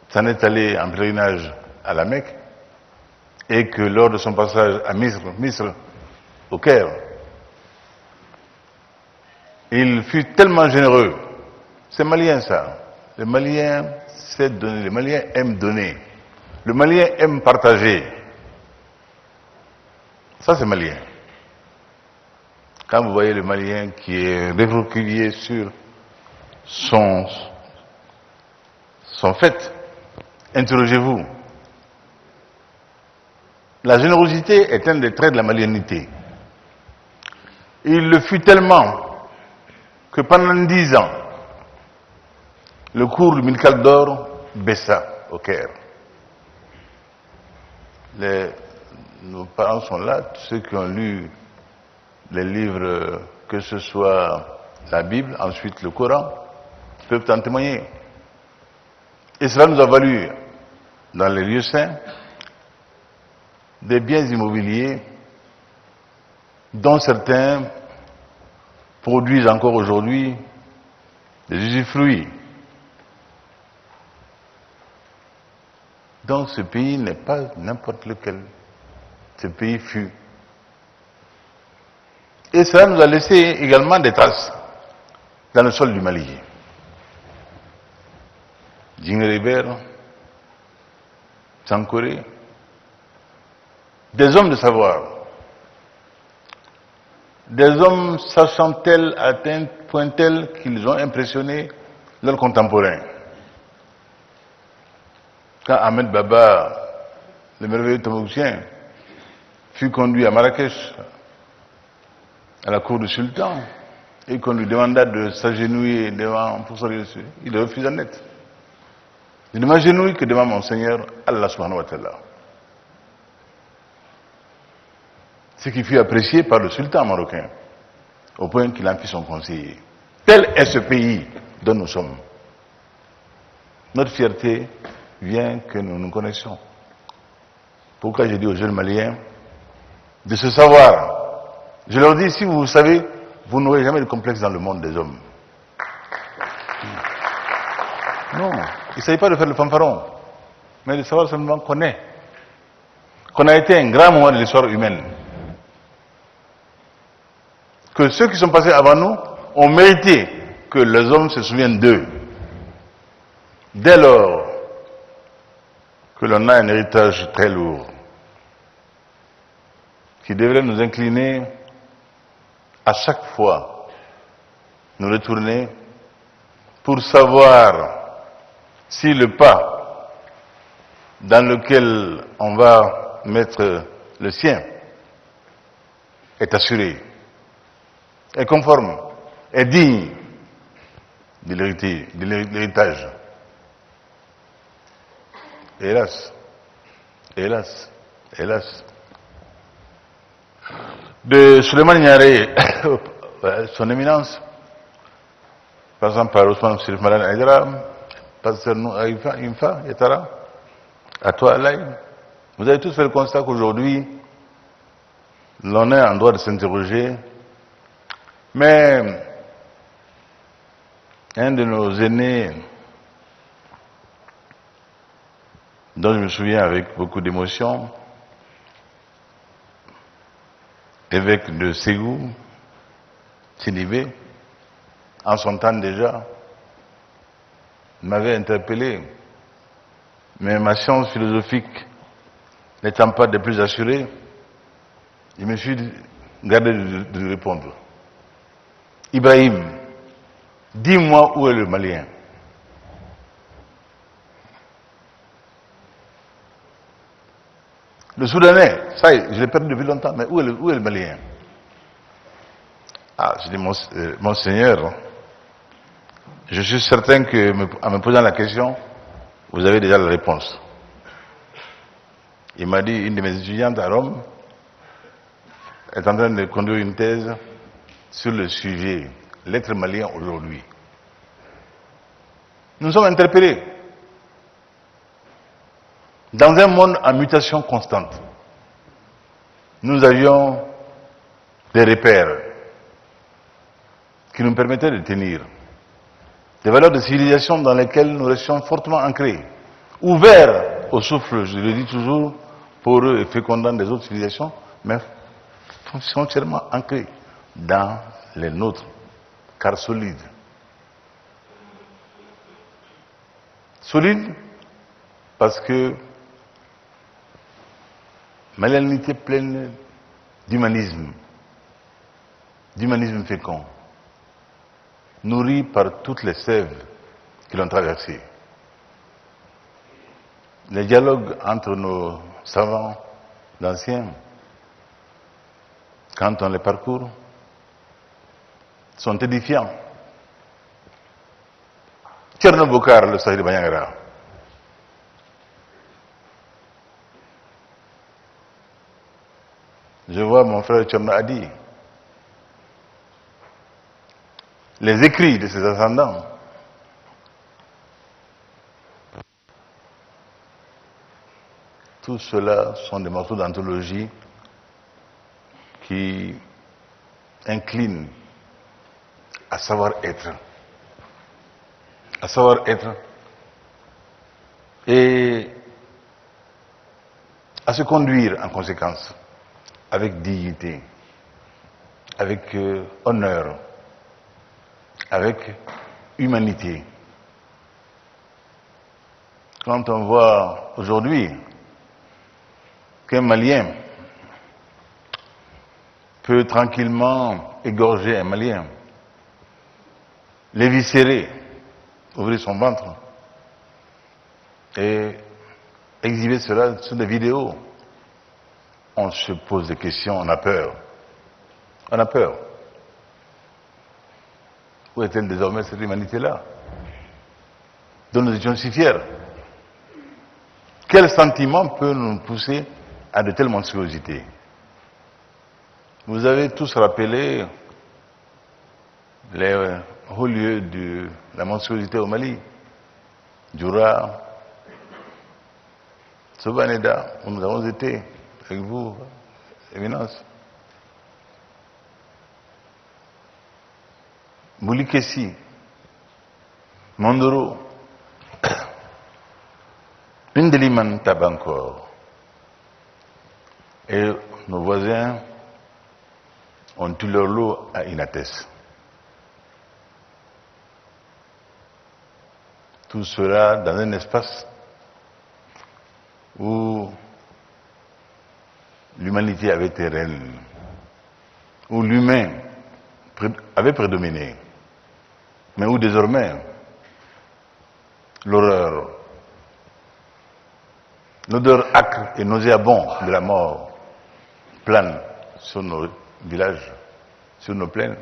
s'en est allé en pèlerinage à la Mecque, et que lors de son passage à Misr, au Caire, il fut tellement généreux. C'est malien ça. Le Malien sait donner, le Malien aime donner. Le Malien aime partager. Ça c'est malien. Quand vous voyez le Malien qui est recroquevillé sur son fait, interrogez-vous. La générosité est un des traits de la malianité. Il le fut tellement que pendant 10 ans, le cours du Milcal d'or baissa au Caire. Nos parents sont là, tous ceux qui ont lu les livres, que ce soit la Bible, ensuite le Coran, peuvent en témoigner. Et cela nous a valu, dans les lieux saints, des biens immobiliers dont certains produisent encore aujourd'hui des usufruits. Donc ce pays n'est pas n'importe lequel. Ce pays fut. Et cela nous a laissé également des traces dans le sol du Mali. Djinguereber, Sankoré, des hommes de savoir, des hommes sachant tel, à tel point tel qu'ils ont impressionné leurs contemporains. Quand Ahmed Baba, le merveilleux Tombouktien, fut conduit à Marrakech, à la cour du sultan, et qu'on lui demanda de s'agenouiller devant pour saluer dessus, il refusa net. Il ne m'agenouille que devant mon Seigneur, Allah subhanahu wa ta'ala. Ce qui fut apprécié par le sultan marocain, au point qu'il en fit son conseiller. Tel est ce pays dont nous sommes. Notre fierté vient que nous nous connaissions. Pourquoi j'ai dit aux jeunes Maliens de se savoir. Je leur dis, si vous savez, vous n'aurez jamais de complexe dans le monde des hommes. Non, il ne s'agit pas de faire le fanfaron, mais de savoir seulement qu'on est. Qu'on a été un grand moment de l'histoire humaine. Que ceux qui sont passés avant nous ont mérité que les hommes se souviennent d'eux. Dès lors que l'on a un héritage très lourd, qui devrait nous incliner à chaque fois, nous retourner pour savoir si le pas dans lequel on va mettre le sien est assuré, est conforme, est digne de l'héritage. Hélas, hélas, hélas. De Suleiman Niaré, son éminence, par exemple par Ousmane Sirif Malan Aydara, pasteur Infa, Yatara, à toi Alain, vous avez tous fait le constat qu'aujourd'hui, l'on est en droit de s'interroger, mais un de nos aînés, dont je me souviens avec beaucoup d'émotion, évêque de Ségou, Sidibé, en son temps déjà, m'avait interpellé, mais ma science philosophique n'étant pas des plus assurées, je me suis gardé de lui répondre. Ibrahim, dis-moi où est le Malien? Le Soudanais, ça y est, je l'ai perdu depuis longtemps, mais où est le Malien? Ah, je dis, Monseigneur, je suis certain qu'en me posant la question, vous avez déjà la réponse. Il m'a dit, une de mes étudiantes à Rome est en train de conduire une thèse sur le sujet, l'être malien aujourd'hui. Nous sommes interpellés. Dans un monde en mutation constante, nous avions des repères qui nous permettaient de tenir, des valeurs de civilisation dans lesquelles nous restions fortement ancrés, ouverts au souffle, je le dis toujours, poreux et fécondant des autres civilisations, mais foncièrement ancrés dans les nôtres, car solides. Solides parce que malianité pleine d'humanisme fécond, nourri par toutes les sèves qui l'ont traversé. Les dialogues entre nos savants d'anciens, quand on les parcourt, sont édifiants. Thierno Bokar, le Sahir Banyangara, je vois mon frère Thierno Adi, les écrits de ses ascendants, tout cela sont des morceaux d'anthologie qui inclinent à savoir-être. À savoir-être et à se conduire en conséquence, avec dignité, avec honneur, avec humanité. Quand on voit aujourd'hui qu'un Malien peut tranquillement égorger un Malien, l'éviscérer, ouvrir son ventre et exhiber cela sur des vidéos, on se pose des questions, on a peur. On a peur. Où est-elle désormais cette humanité-là, dont nous étions si fiers? Quel sentiment peut nous pousser à de telles monstruosités? Vous avez tous rappelé les hauts lieux de la monstruosité au Mali, Djoura, Sobaneda, où nous avons été avec vous, Éminence. Boulikessi, Mondoro, Pindeliman Tabankor. Et nos voisins ont eu leur lot à Inates. Tout cela dans un espace où l'humanité avait été reine, où l'humain avait prédominé, mais où désormais l'horreur, l'odeur âcre et nauséabonde de la mort plane sur nos villages, sur nos plaines.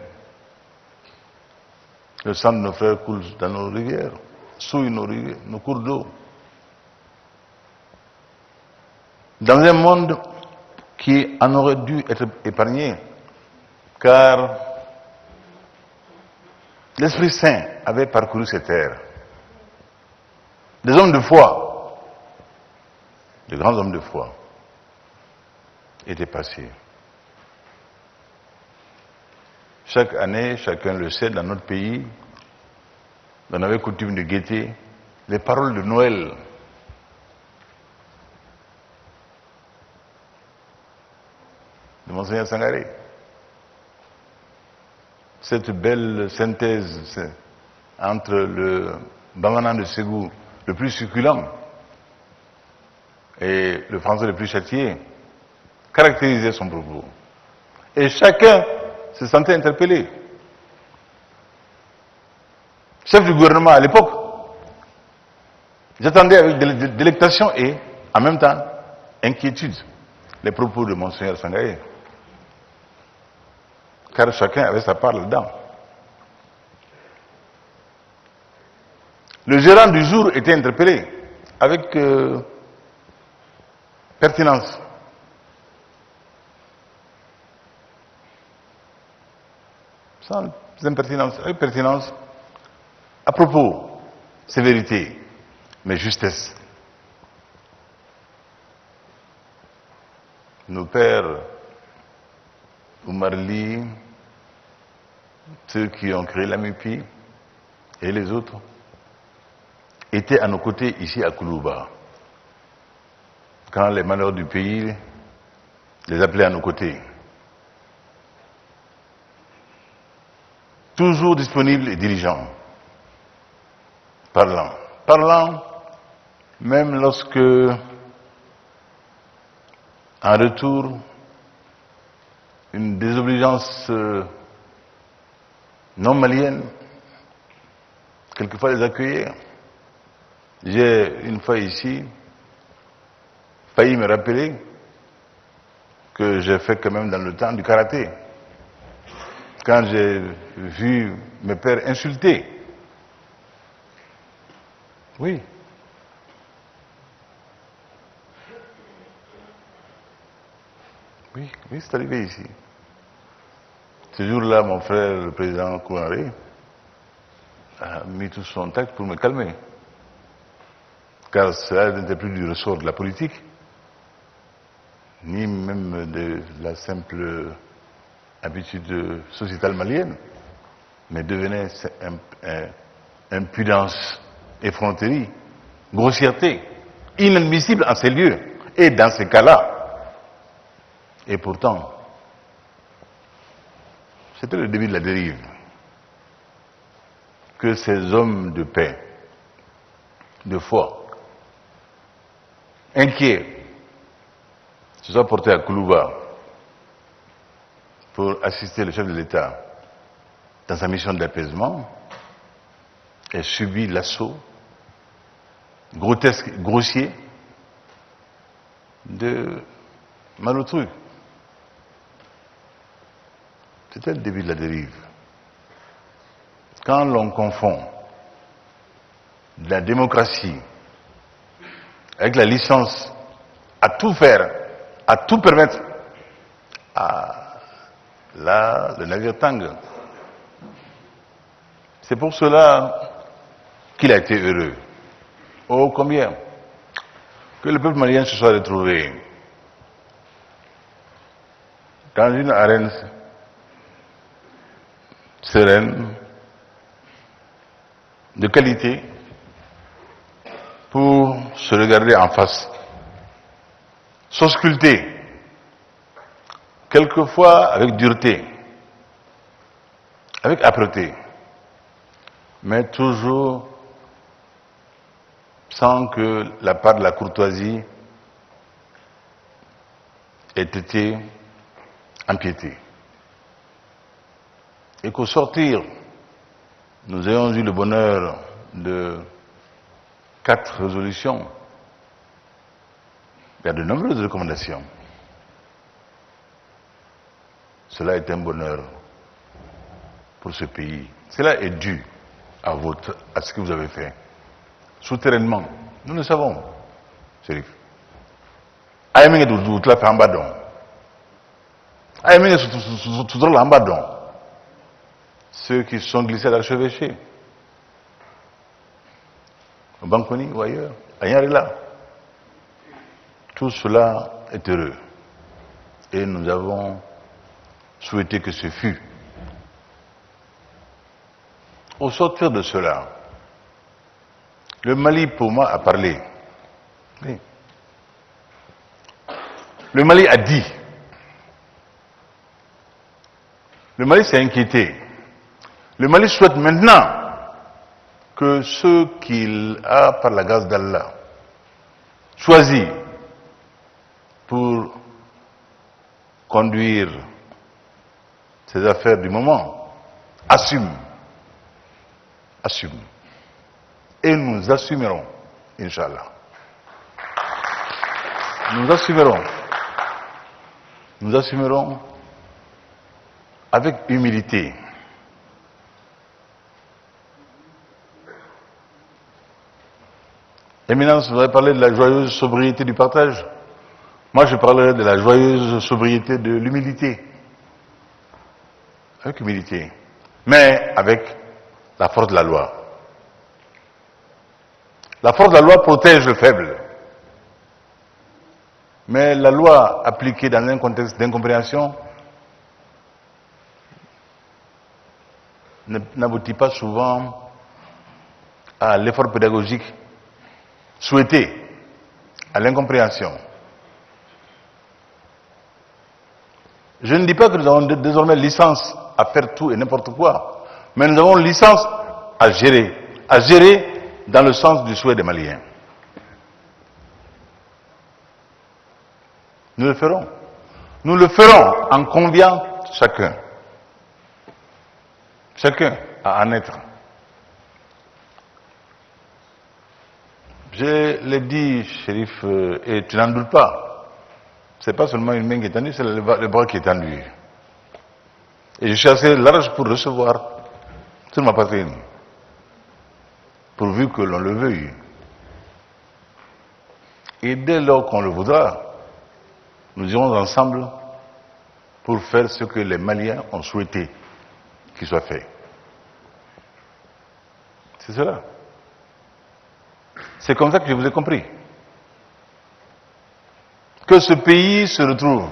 Le sang de nos frères coule dans nos rivières, souille nos rivières, nos cours d'eau. Dans un monde qui en aurait dû être épargné, car l'Esprit Saint avait parcouru ces terres. Des hommes de foi, de grands hommes de foi, étaient passés. Chaque année, chacun le sait, dans notre pays, on avait coutume de guetter les paroles de Noël. De Monseigneur Sangaré. Cette belle synthèse entre le Bamana de Ségou, le plus succulent, et le français le plus châtié, caractérisait son propos. Et chacun se sentait interpellé. Chef du gouvernement à l'époque, j'attendais avec délectation et en même temps inquiétude les propos de Monseigneur Sangaré. Car chacun avait sa part là-dedans. Le gérant du jour était interpellé avec pertinence. Sans impertinence, avec pertinence, à propos, sévérité, mais justesse. Nos pères, Oumarli, ceux qui ont créé la MUPI et les autres, étaient à nos côtés ici à Koulouba. Quand les malheurs du pays les appelaient à nos côtés. Toujours disponibles et diligents. Parlant, même lorsque, en retour, une désobéissance non malienne, quelquefois les accueillir. J'ai une fois ici failli me rappeler que j'ai fait quand même dans le temps du karaté. Quand j'ai vu mes pères insultés. Oui. Oui, c'est arrivé ici. Ce jour-là, mon frère, le président Kouaré, a mis tout son tact pour me calmer. Car cela n'était plus du ressort de la politique, ni même de la simple habitude sociétale malienne, mais devenait impudence, effronterie, grossièreté, inadmissible en ces lieux et dans ces cas-là. Et pourtant, c'était le début de la dérive que ces hommes de paix, de foi, inquiets, se soient portés à Koulouba pour assister le chef de l'État dans sa mission d'apaisement et subit l'assaut grotesque, grossier de Malotrus. C'était le début de la dérive. Quand l'on confond la démocratie avec la licence à tout faire, à tout permettre, là, le navire tangue. C'est pour cela qu'il a été heureux. Oh, combien? Que le peuple malien se soit retrouvé dans une arène sereine, de qualité, pour se regarder en face, s'ausculter, quelquefois avec dureté, avec âpreté, mais toujours sans que la part de la courtoisie ait été empiétée. Et qu'au sortir, nous ayons eu le bonheur de 4 résolutions. Il y a de nombreuses recommandations. Cela est un bonheur pour ce pays. Cela est dû à ce que vous avez fait. Souterrainement, nous le savons, Chérif. Aïmine de la fait en badon. Aïmine de la en badon. Ceux qui sont glissés à l'archevêché, au Banconi ou ailleurs, à Yarela. Tout cela est heureux. Et nous avons souhaité que ce fût au sortir de cela, le Mali, pour moi, a parlé. Oui. Le Mali a dit. Le Mali s'est inquiété. Le Mali souhaite maintenant que ceux qu'il a, par la grâce d'Allah, choisis pour conduire ces affaires du moment, assument. Et nous assumerons, Inch'Allah. Nous assumerons avec humilité. Éminence, vous avez parlé de la joyeuse sobriété du partage. Moi, je parlerai de la joyeuse sobriété de l'humilité. Avec humilité. Mais avec la force de la loi. La force de la loi protège le faible. Mais la loi appliquée dans un contexte d'incompréhension n'aboutit pas souvent à l'effort pédagogique souhaité, à l'incompréhension. Je ne dis pas que nous avons désormais licence à faire tout et n'importe quoi, mais nous avons licence à gérer dans le sens du souhait des Maliens. Nous le ferons. Nous le ferons en conviant chacun à en être. Je l'ai dit, shérif, et tu n'en doutes pas. C'est pas seulement une main qui est tendue, c'est le bras qui est tendu. Et je suis assez large pour recevoir sur ma poitrine, pourvu que l'on le veuille. Et dès lors qu'on le voudra, nous irons ensemble pour faire ce que les Maliens ont souhaité qu'il soit fait. C'est cela. C'est comme ça que je vous ai compris. Que ce pays se retrouve,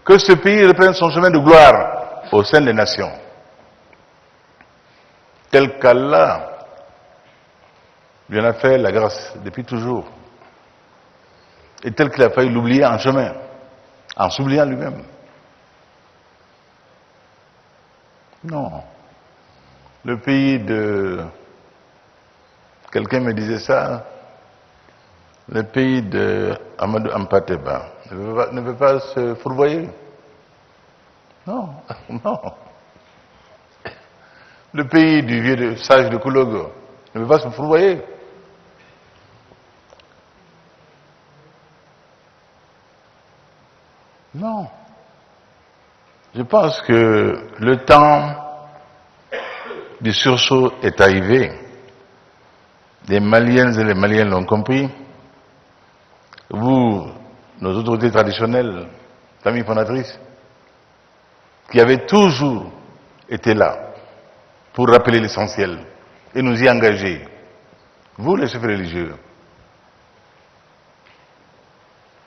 que ce pays reprenne son chemin de gloire au sein des nations, tel qu'Allah lui en a fait la grâce depuis toujours, et tel qu'il a failli l'oublier en chemin, en s'oubliant lui-même. Non. Le pays de... Quelqu'un me disait ça, le pays de Amadou Ampateba ne veut pas se fourvoyer. Non, non. Le pays du vieux sage de Koulogo ne veut pas se fourvoyer. Non. Je pense que le temps du sursaut est arrivé. Les Maliennes et les Maliens l'ont compris. Vous, nos autorités traditionnelles, familles fondatrices, qui avez toujours été là pour rappeler l'essentiel et nous y engager. Vous, les chefs religieux,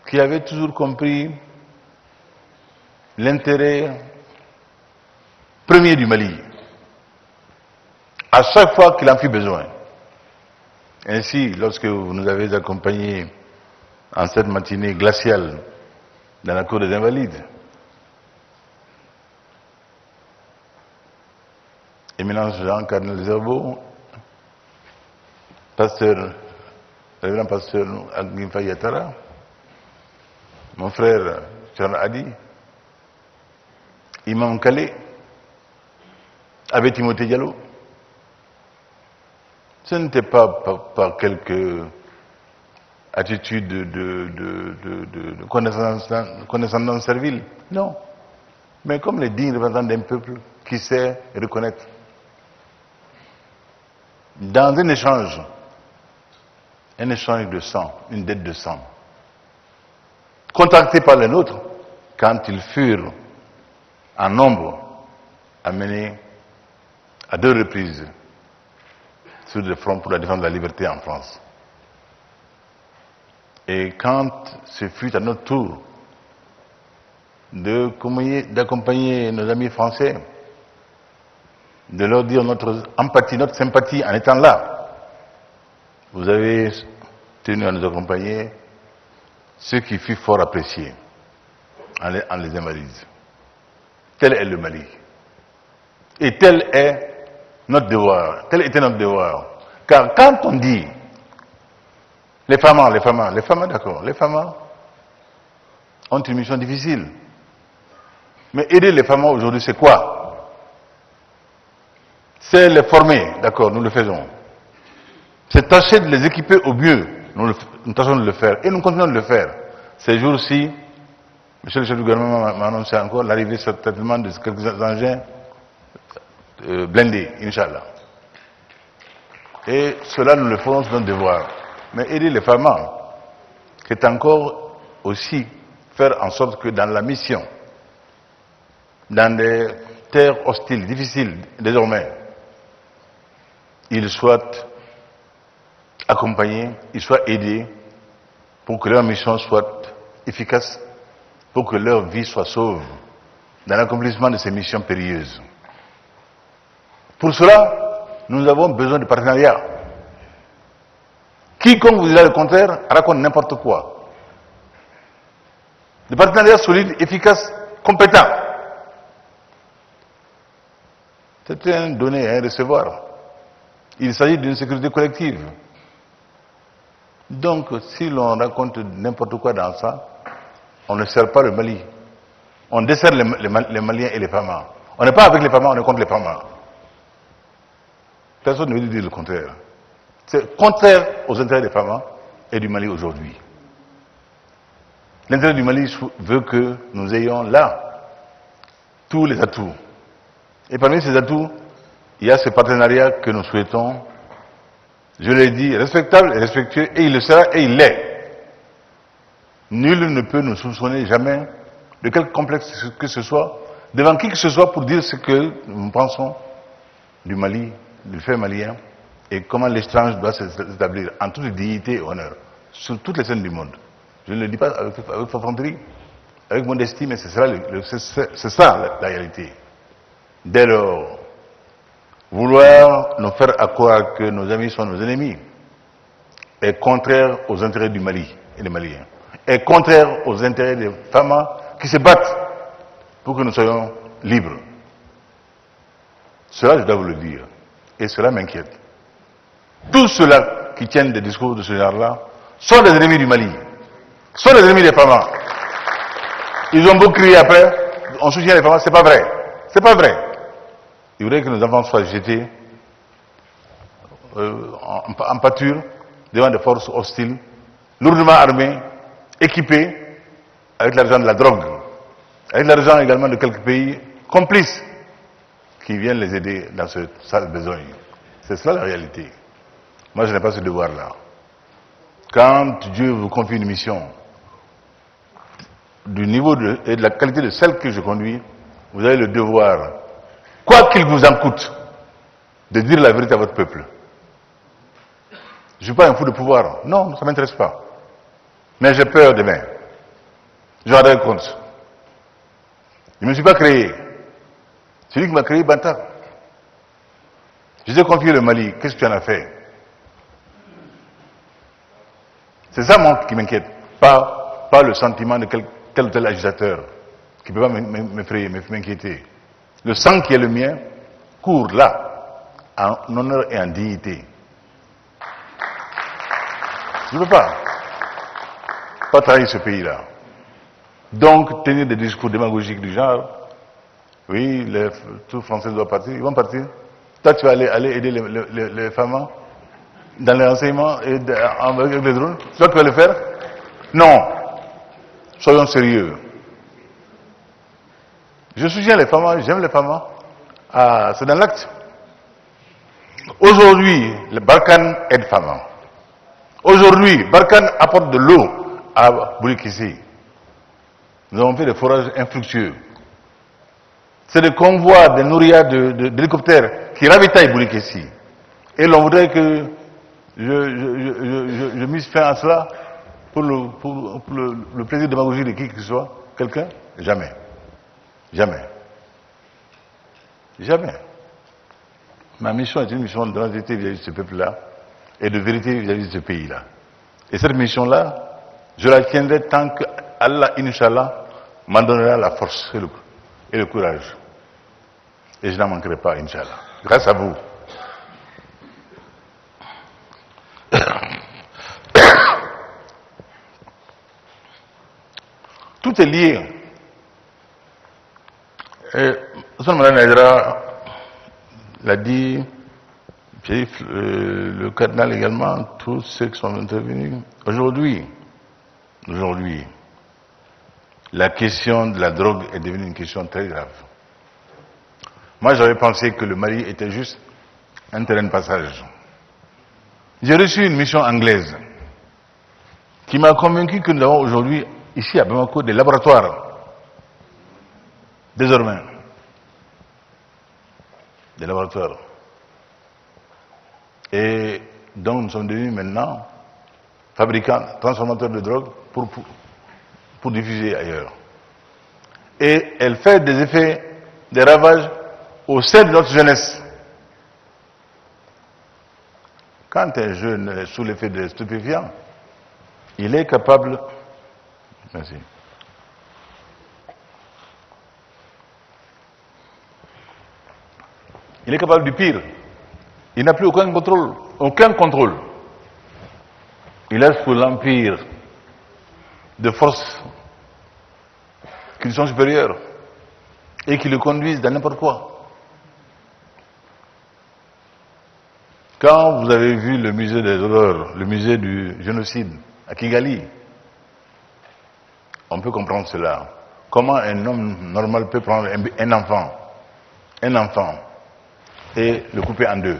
qui avez toujours compris l'intérêt premier du Mali, à chaque fois qu'il en fut besoin. Ainsi, lorsque vous nous avez accompagnés en cette matinée glaciale dans la cour des Invalides, Éminence Jean-Cardinal Zerbo, révérend pasteur Agimfa Yatara, mon frère Tchern Adi, Imam Kale, Abbé Timothée Diallo. Ce n'était pas par quelque attitude de condescendance servile, non. Mais comme les dignes représentants d'un peuple qui sait reconnaître. Dans un échange de sang, une dette de sang, contracté par les nôtres, quand ils furent en nombre amenés à 2 reprises sur le front pour la défense de la liberté en France. Et quand ce fut à notre tour d'accompagner nos amis français de leur dire notre empathie, notre sympathie en étant là. Vous avez tenu à nous accompagner, ce qui fut fort apprécié. On les invalide. Tel est le Mali. Et tel est notre devoir. Tel était notre devoir. Car quand on dit les femmes, d'accord, les femmes ont une mission difficile. Mais aider les femmes aujourd'hui, c'est quoi? C'est les former, d'accord, nous le faisons. C'est tâcher de les équiper au mieux, nous tâchons de le faire. Et nous continuons de le faire. Ces jours-ci, Monsieur le chef du gouvernement m'a annoncé encore l'arrivée certainement de quelques engins blindés, Inch'Allah. Et cela, nous le ferons sur notre devoir. Mais aider les femmes, c'est encore aussi faire en sorte que dans la mission, dans des terres hostiles, difficiles désormais, ils soient accompagnés, ils soient aidés pour que leur mission soit efficace, pour que leur vie soit sauve dans l'accomplissement de ces missions périlleuses. Pour cela, nous avons besoin de partenariat. Quiconque vous dira le contraire raconte n'importe quoi. De partenariats solides, efficaces, compétents. C'est un donner et un recevoir. Il s'agit d'une sécurité collective. Donc, si l'on raconte n'importe quoi dans ça, on ne sert pas le Mali. On dessert les Maliens et les femmes. On n'est pas avec les femmes, on est contre les femmes. Personne ne veut dire le contraire. C'est contraire aux intérêts des femmes et du Mali aujourd'hui. L'intérêt du Mali veut que nous ayons là tous les atouts. Et parmi ces atouts, il y a ce partenariat que nous souhaitons, je l'ai dit, respectable et respectueux, et il le sera et il l'est. Nul ne peut nous soupçonner jamais de quelque complexe que ce soit, devant qui que ce soit pour dire ce que nous pensons du Mali, du fait malien, et comment l'échange doit s'établir en toute dignité et honneur, sur toutes les scènes du monde. Je ne le dis pas avec forfanterie, avec modestie, mais c'est ça la réalité. Dès lors, vouloir nous faire croire que nos amis sont nos ennemis est contraire aux intérêts du Mali et des Maliens, est contraire aux intérêts des femmes qui se battent pour que nous soyons libres. Cela, je dois vous le dire, et cela m'inquiète. Tous ceux-là qui tiennent des discours de ce genre-là sont des ennemis du Mali, sont des ennemis des femmes. Ils ont beau crier après, on soutient les femmes, c'est pas vrai. C'est pas vrai. Il faudrait que nos enfants soient jetés en pâture devant des forces hostiles, lourdement armés, équipés, avec l'argent de la drogue, avec l'argent également de quelques pays complices qui viennent les aider dans ce sale besogne. C'est cela la réalité. Moi, je n'ai pas ce devoir-là. Quand Dieu vous confie une mission du niveau et de la qualité de celle que je conduis, vous avez le devoir, quoi qu'il vous en coûte, de dire la vérité à votre peuple. Je ne suis pas un fou de pouvoir. Non, ça ne m'intéresse pas. Mais j'ai peur demain. Je m'en rends compte. Je ne me suis pas créé. Celui qui m'a créé, Banta. Je t'ai confié le Mali. Qu'est-ce que tu en as fait? C'est ça, moi, qui m'inquiète. Pas le sentiment de tel ou tel agitateur qui ne peut pas m'effrayer, m'inquiéter. Le sang qui est le mien court là, en honneur et en dignité. Je ne peux pas trahir ce pays-là. Donc, tenir des discours démagogiques du genre, oui, tout Français doit partir, ils vont partir. Toi, tu vas aller aider les femmes dans les renseignements et avec les drones. Toi, tu vas le faire? Non. Soyons sérieux. Je soutiens les femmes, j'aime les femmes. Ah, c'est dans l'acte. Aujourd'hui, le Barkhane aide les femmes. Aujourd'hui, Barkhane apporte de l'eau à Boulikissi. Nous avons fait des forages infructueux. C'est des convois, des nourriades d'hélicoptères qui ravitaillent Boulikissi. Et l'on voudrait que je mise fin à cela pour le plaisir démagogique de qui que ce soit. Quelqu'un? Jamais. Jamais. Jamais. Ma mission est une mission d'honnêteté vis-à-vis de ce peuple-là et de vérité vis-à-vis de ce pays-là. Et cette mission-là, je la tiendrai tant que Allah, Inch'Allah, m'en donnera la force et le courage. Et je n'en manquerai pas, Inch'Allah. Grâce à vous. Tout est lié. Son Madame Naïdra l'a dit, le cardinal également, tous ceux qui sont intervenus. Aujourd'hui, la question de la drogue est devenue une question très grave. Moi, j'avais pensé que le Mali était juste un terrain de passage. J'ai reçu une mission anglaise qui m'a convaincu que nous avons aujourd'hui, ici à Bamako, des laboratoires. Désormais. Des laboratoires. Et donc nous sommes devenus maintenant fabricants, transformateurs de drogue pour diffuser ailleurs. Et elle fait des effets, des ravages au sein de notre jeunesse. Quand un jeune est sous l'effet de stupéfiants, il est capable... Merci. Il est capable du pire. Il n'a plus aucun contrôle. Aucun contrôle. Il est sous l'empire de forces qui lui sont supérieures et qui le conduisent dans n'importe quoi. Quand vous avez vu le musée des horreurs, le musée du génocide à Kigali, on peut comprendre cela. Comment un homme normal peut prendre un enfant, et le couper en deux.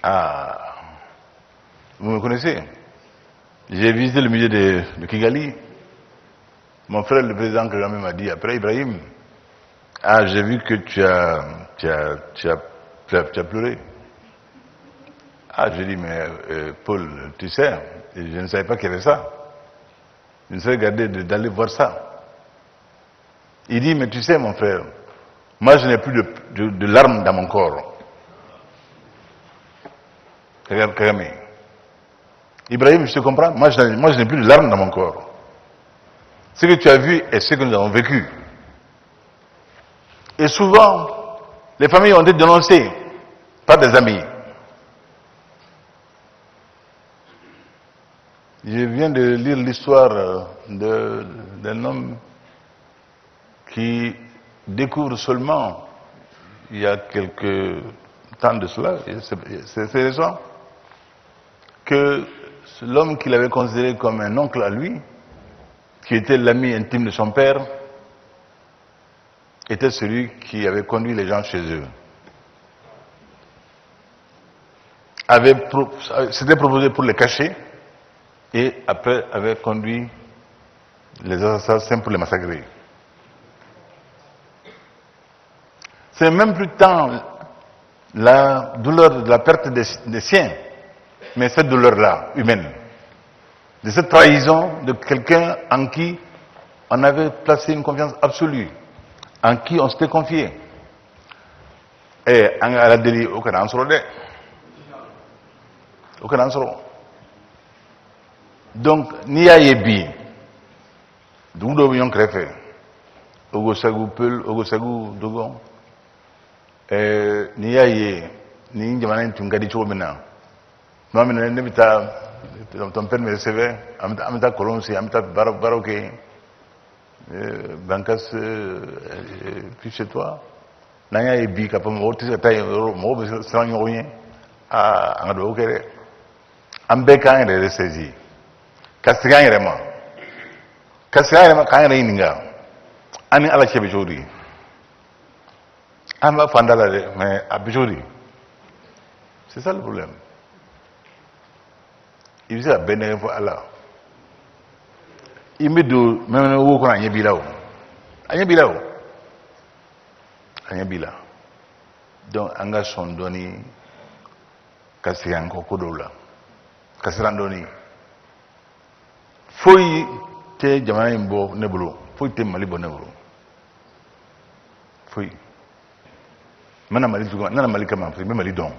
Ah, vous me connaissez? J'ai visité le musée de Kigali. Mon frère, le président Kagame, m'a dit, après Ibrahim, ah, j'ai vu que tu as pleuré. Ah, j'ai dit, mais Paul, tu sais, je ne savais pas qu'il y avait ça. Je ne savais garder d'aller voir ça. Il dit, mais tu sais, mon frère, moi je n'ai plus de larmes dans mon corps. Kagame. Ibrahim, je te comprends, moi je n'ai plus de larmes dans mon corps. Ce que tu as vu est ce que nous avons vécu. Et souvent, les familles ont été dénoncées par des amis. Je viens de lire l'histoire d'un homme qui découvre seulement, il y a quelques temps de cela, c'est récent, que l'homme qu'il avait considéré comme un oncle à lui, qui était l'ami intime de son père, était celui qui avait conduit les gens chez eux. S'était proposé pour les cacher, et après avait conduit les assassins pour les massacrer. C'est même plus tant la douleur de la perte des siens, mais cette douleur-là, humaine, de cette trahison de quelqu'un en qui on avait placé une confiance absolue, en qui on s'était confié. Et à la délit, aucun ansoro. Donc, ni a yebi, d'où nous avons créé, Ogosagou Peul, Ogosagou Dogon, ni a ye, ni Indiamanin Tungadi Chomena. Moi, je n'ai pas ton père me recevait, Amita Colonsi, Amita Baroque, Bancas, puis chez toi. Naya et Bi, Capon, Mortis, Mo, sans rien, à Andoke, Ambeka est ressaisi. Castigan Rema. Castigan Rema, quand il y a un à la Chebijori. Amba Fandala, mais à Bijori. C'est ça le problème. Il faisait la bénédiction à Allah. Il me dit, même au courant, il y a bilao. Donc, anga son doni, Castigan Kokodola. Castigan doni. Foi te jamana imbo nebulu, foi te malibo nebulu. Foi. mana mali duga nana mali kama fi mali don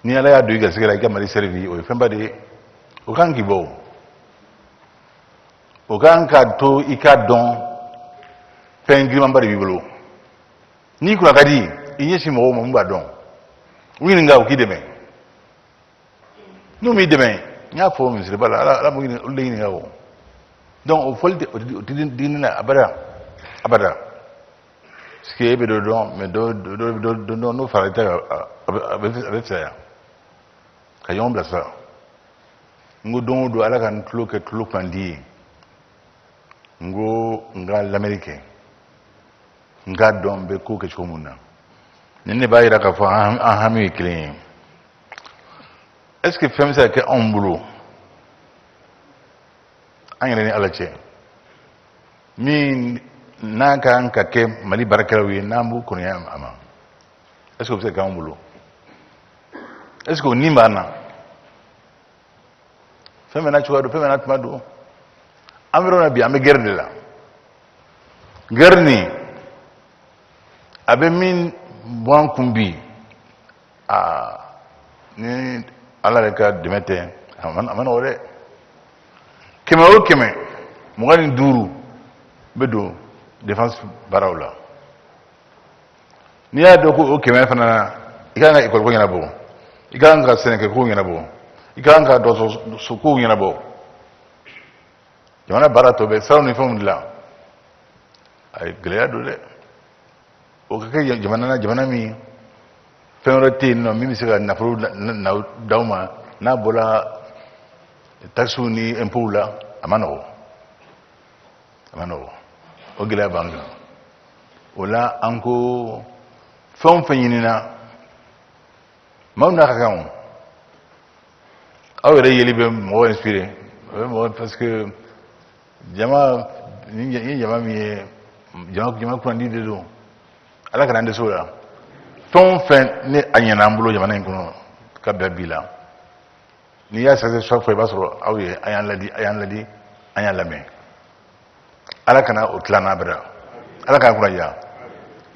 ni ala ya do iga sigara iga mali servi o femba de o kan gibo o kan ka to ika don pengri mambari bibolo ni kula kadi inye si mo mba don wini nga ukideme no mi deme nya fo mi sire bala la mo ni le ni ngawo donc o folde o dinina abada ce qui est be do don mais do no farata avec ça kayon blasa ngo don do ala kan tulo pandi ngo nga l'américain nga don be ko ke chomuna nene bayira ka fa ahami clean est-ce que femme ça que on boulot angene ala che min naka anka ke mali barakalawi nambu kunya ama est-ce que c'est ka on boulot est-ce que ni mana femme na chwa do femme na tmado amrona bi ame gerde la garni abe min bon kumbi ni ala le ka demete amana ore keme o keme mugani duru bedo défense barawla ni ya do ko keme fana ikanga ikol ko nyana bo ikanga seneke ko nyana bo ikanga do so ko nyana bo jona barato be sa uniforme la ay glea do le o kake jamana mi fenrete no mi sega na pro na dauma na bola taxuni impula amano o gila banga ola anko fon fenyina mauna kakao awere yeli be mo inspiré parce que jama ni jama mi jama ko ndi de do ala kana ndeso la ton fen ni anyana mbulo jamana nkono ka babila ni ya sa so fo basoro awye ayan ladi ayan lame ala kana o tlana bra ala kana kula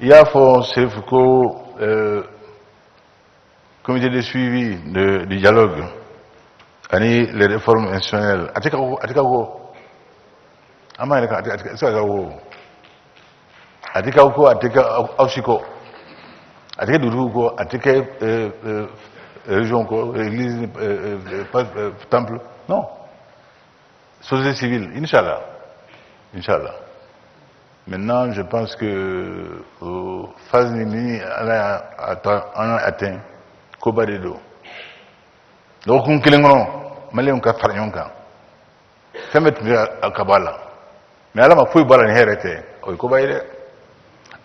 ya fo chef ko comité de suivi du dialogue ani les réformes institutionnelles atika ko ama ka atika ko atika ausiko atika duru ko atika région ko église temple non société civile inchallah maintenant je pense que phase nini on a atteint koba de do donc on kilengono malem ka farnyonka femet akabala mais ala ma fuy bala ni herete o ko bayre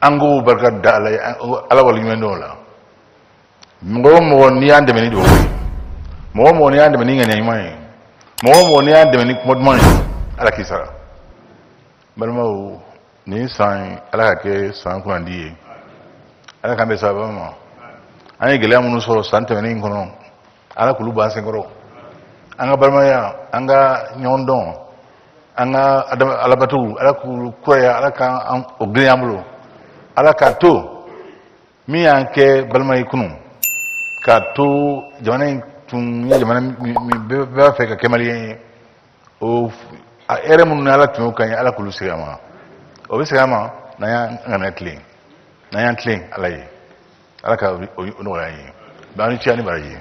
ango barka dala ala wal yumendo la mo ni ande meni do mo ni ande meni ngani mai mo ni ande meni modman ala kisara balma ni san ala ke san ko andi ala kambe sabama ani gele amunu so sante meni ngono ala kuluba sengoro anga balma ya anga nyondon anga alabatu ala kuya ala kan ogriamlo ala ka to mi anke balma ikunu ka to jamana tun ya jamana mi be fa ka kemali o ere mun ala tun kan ala kulu sigama o be sigama na ya ngana clean ala yi ala ka no ya yi ba ni ci ani baraji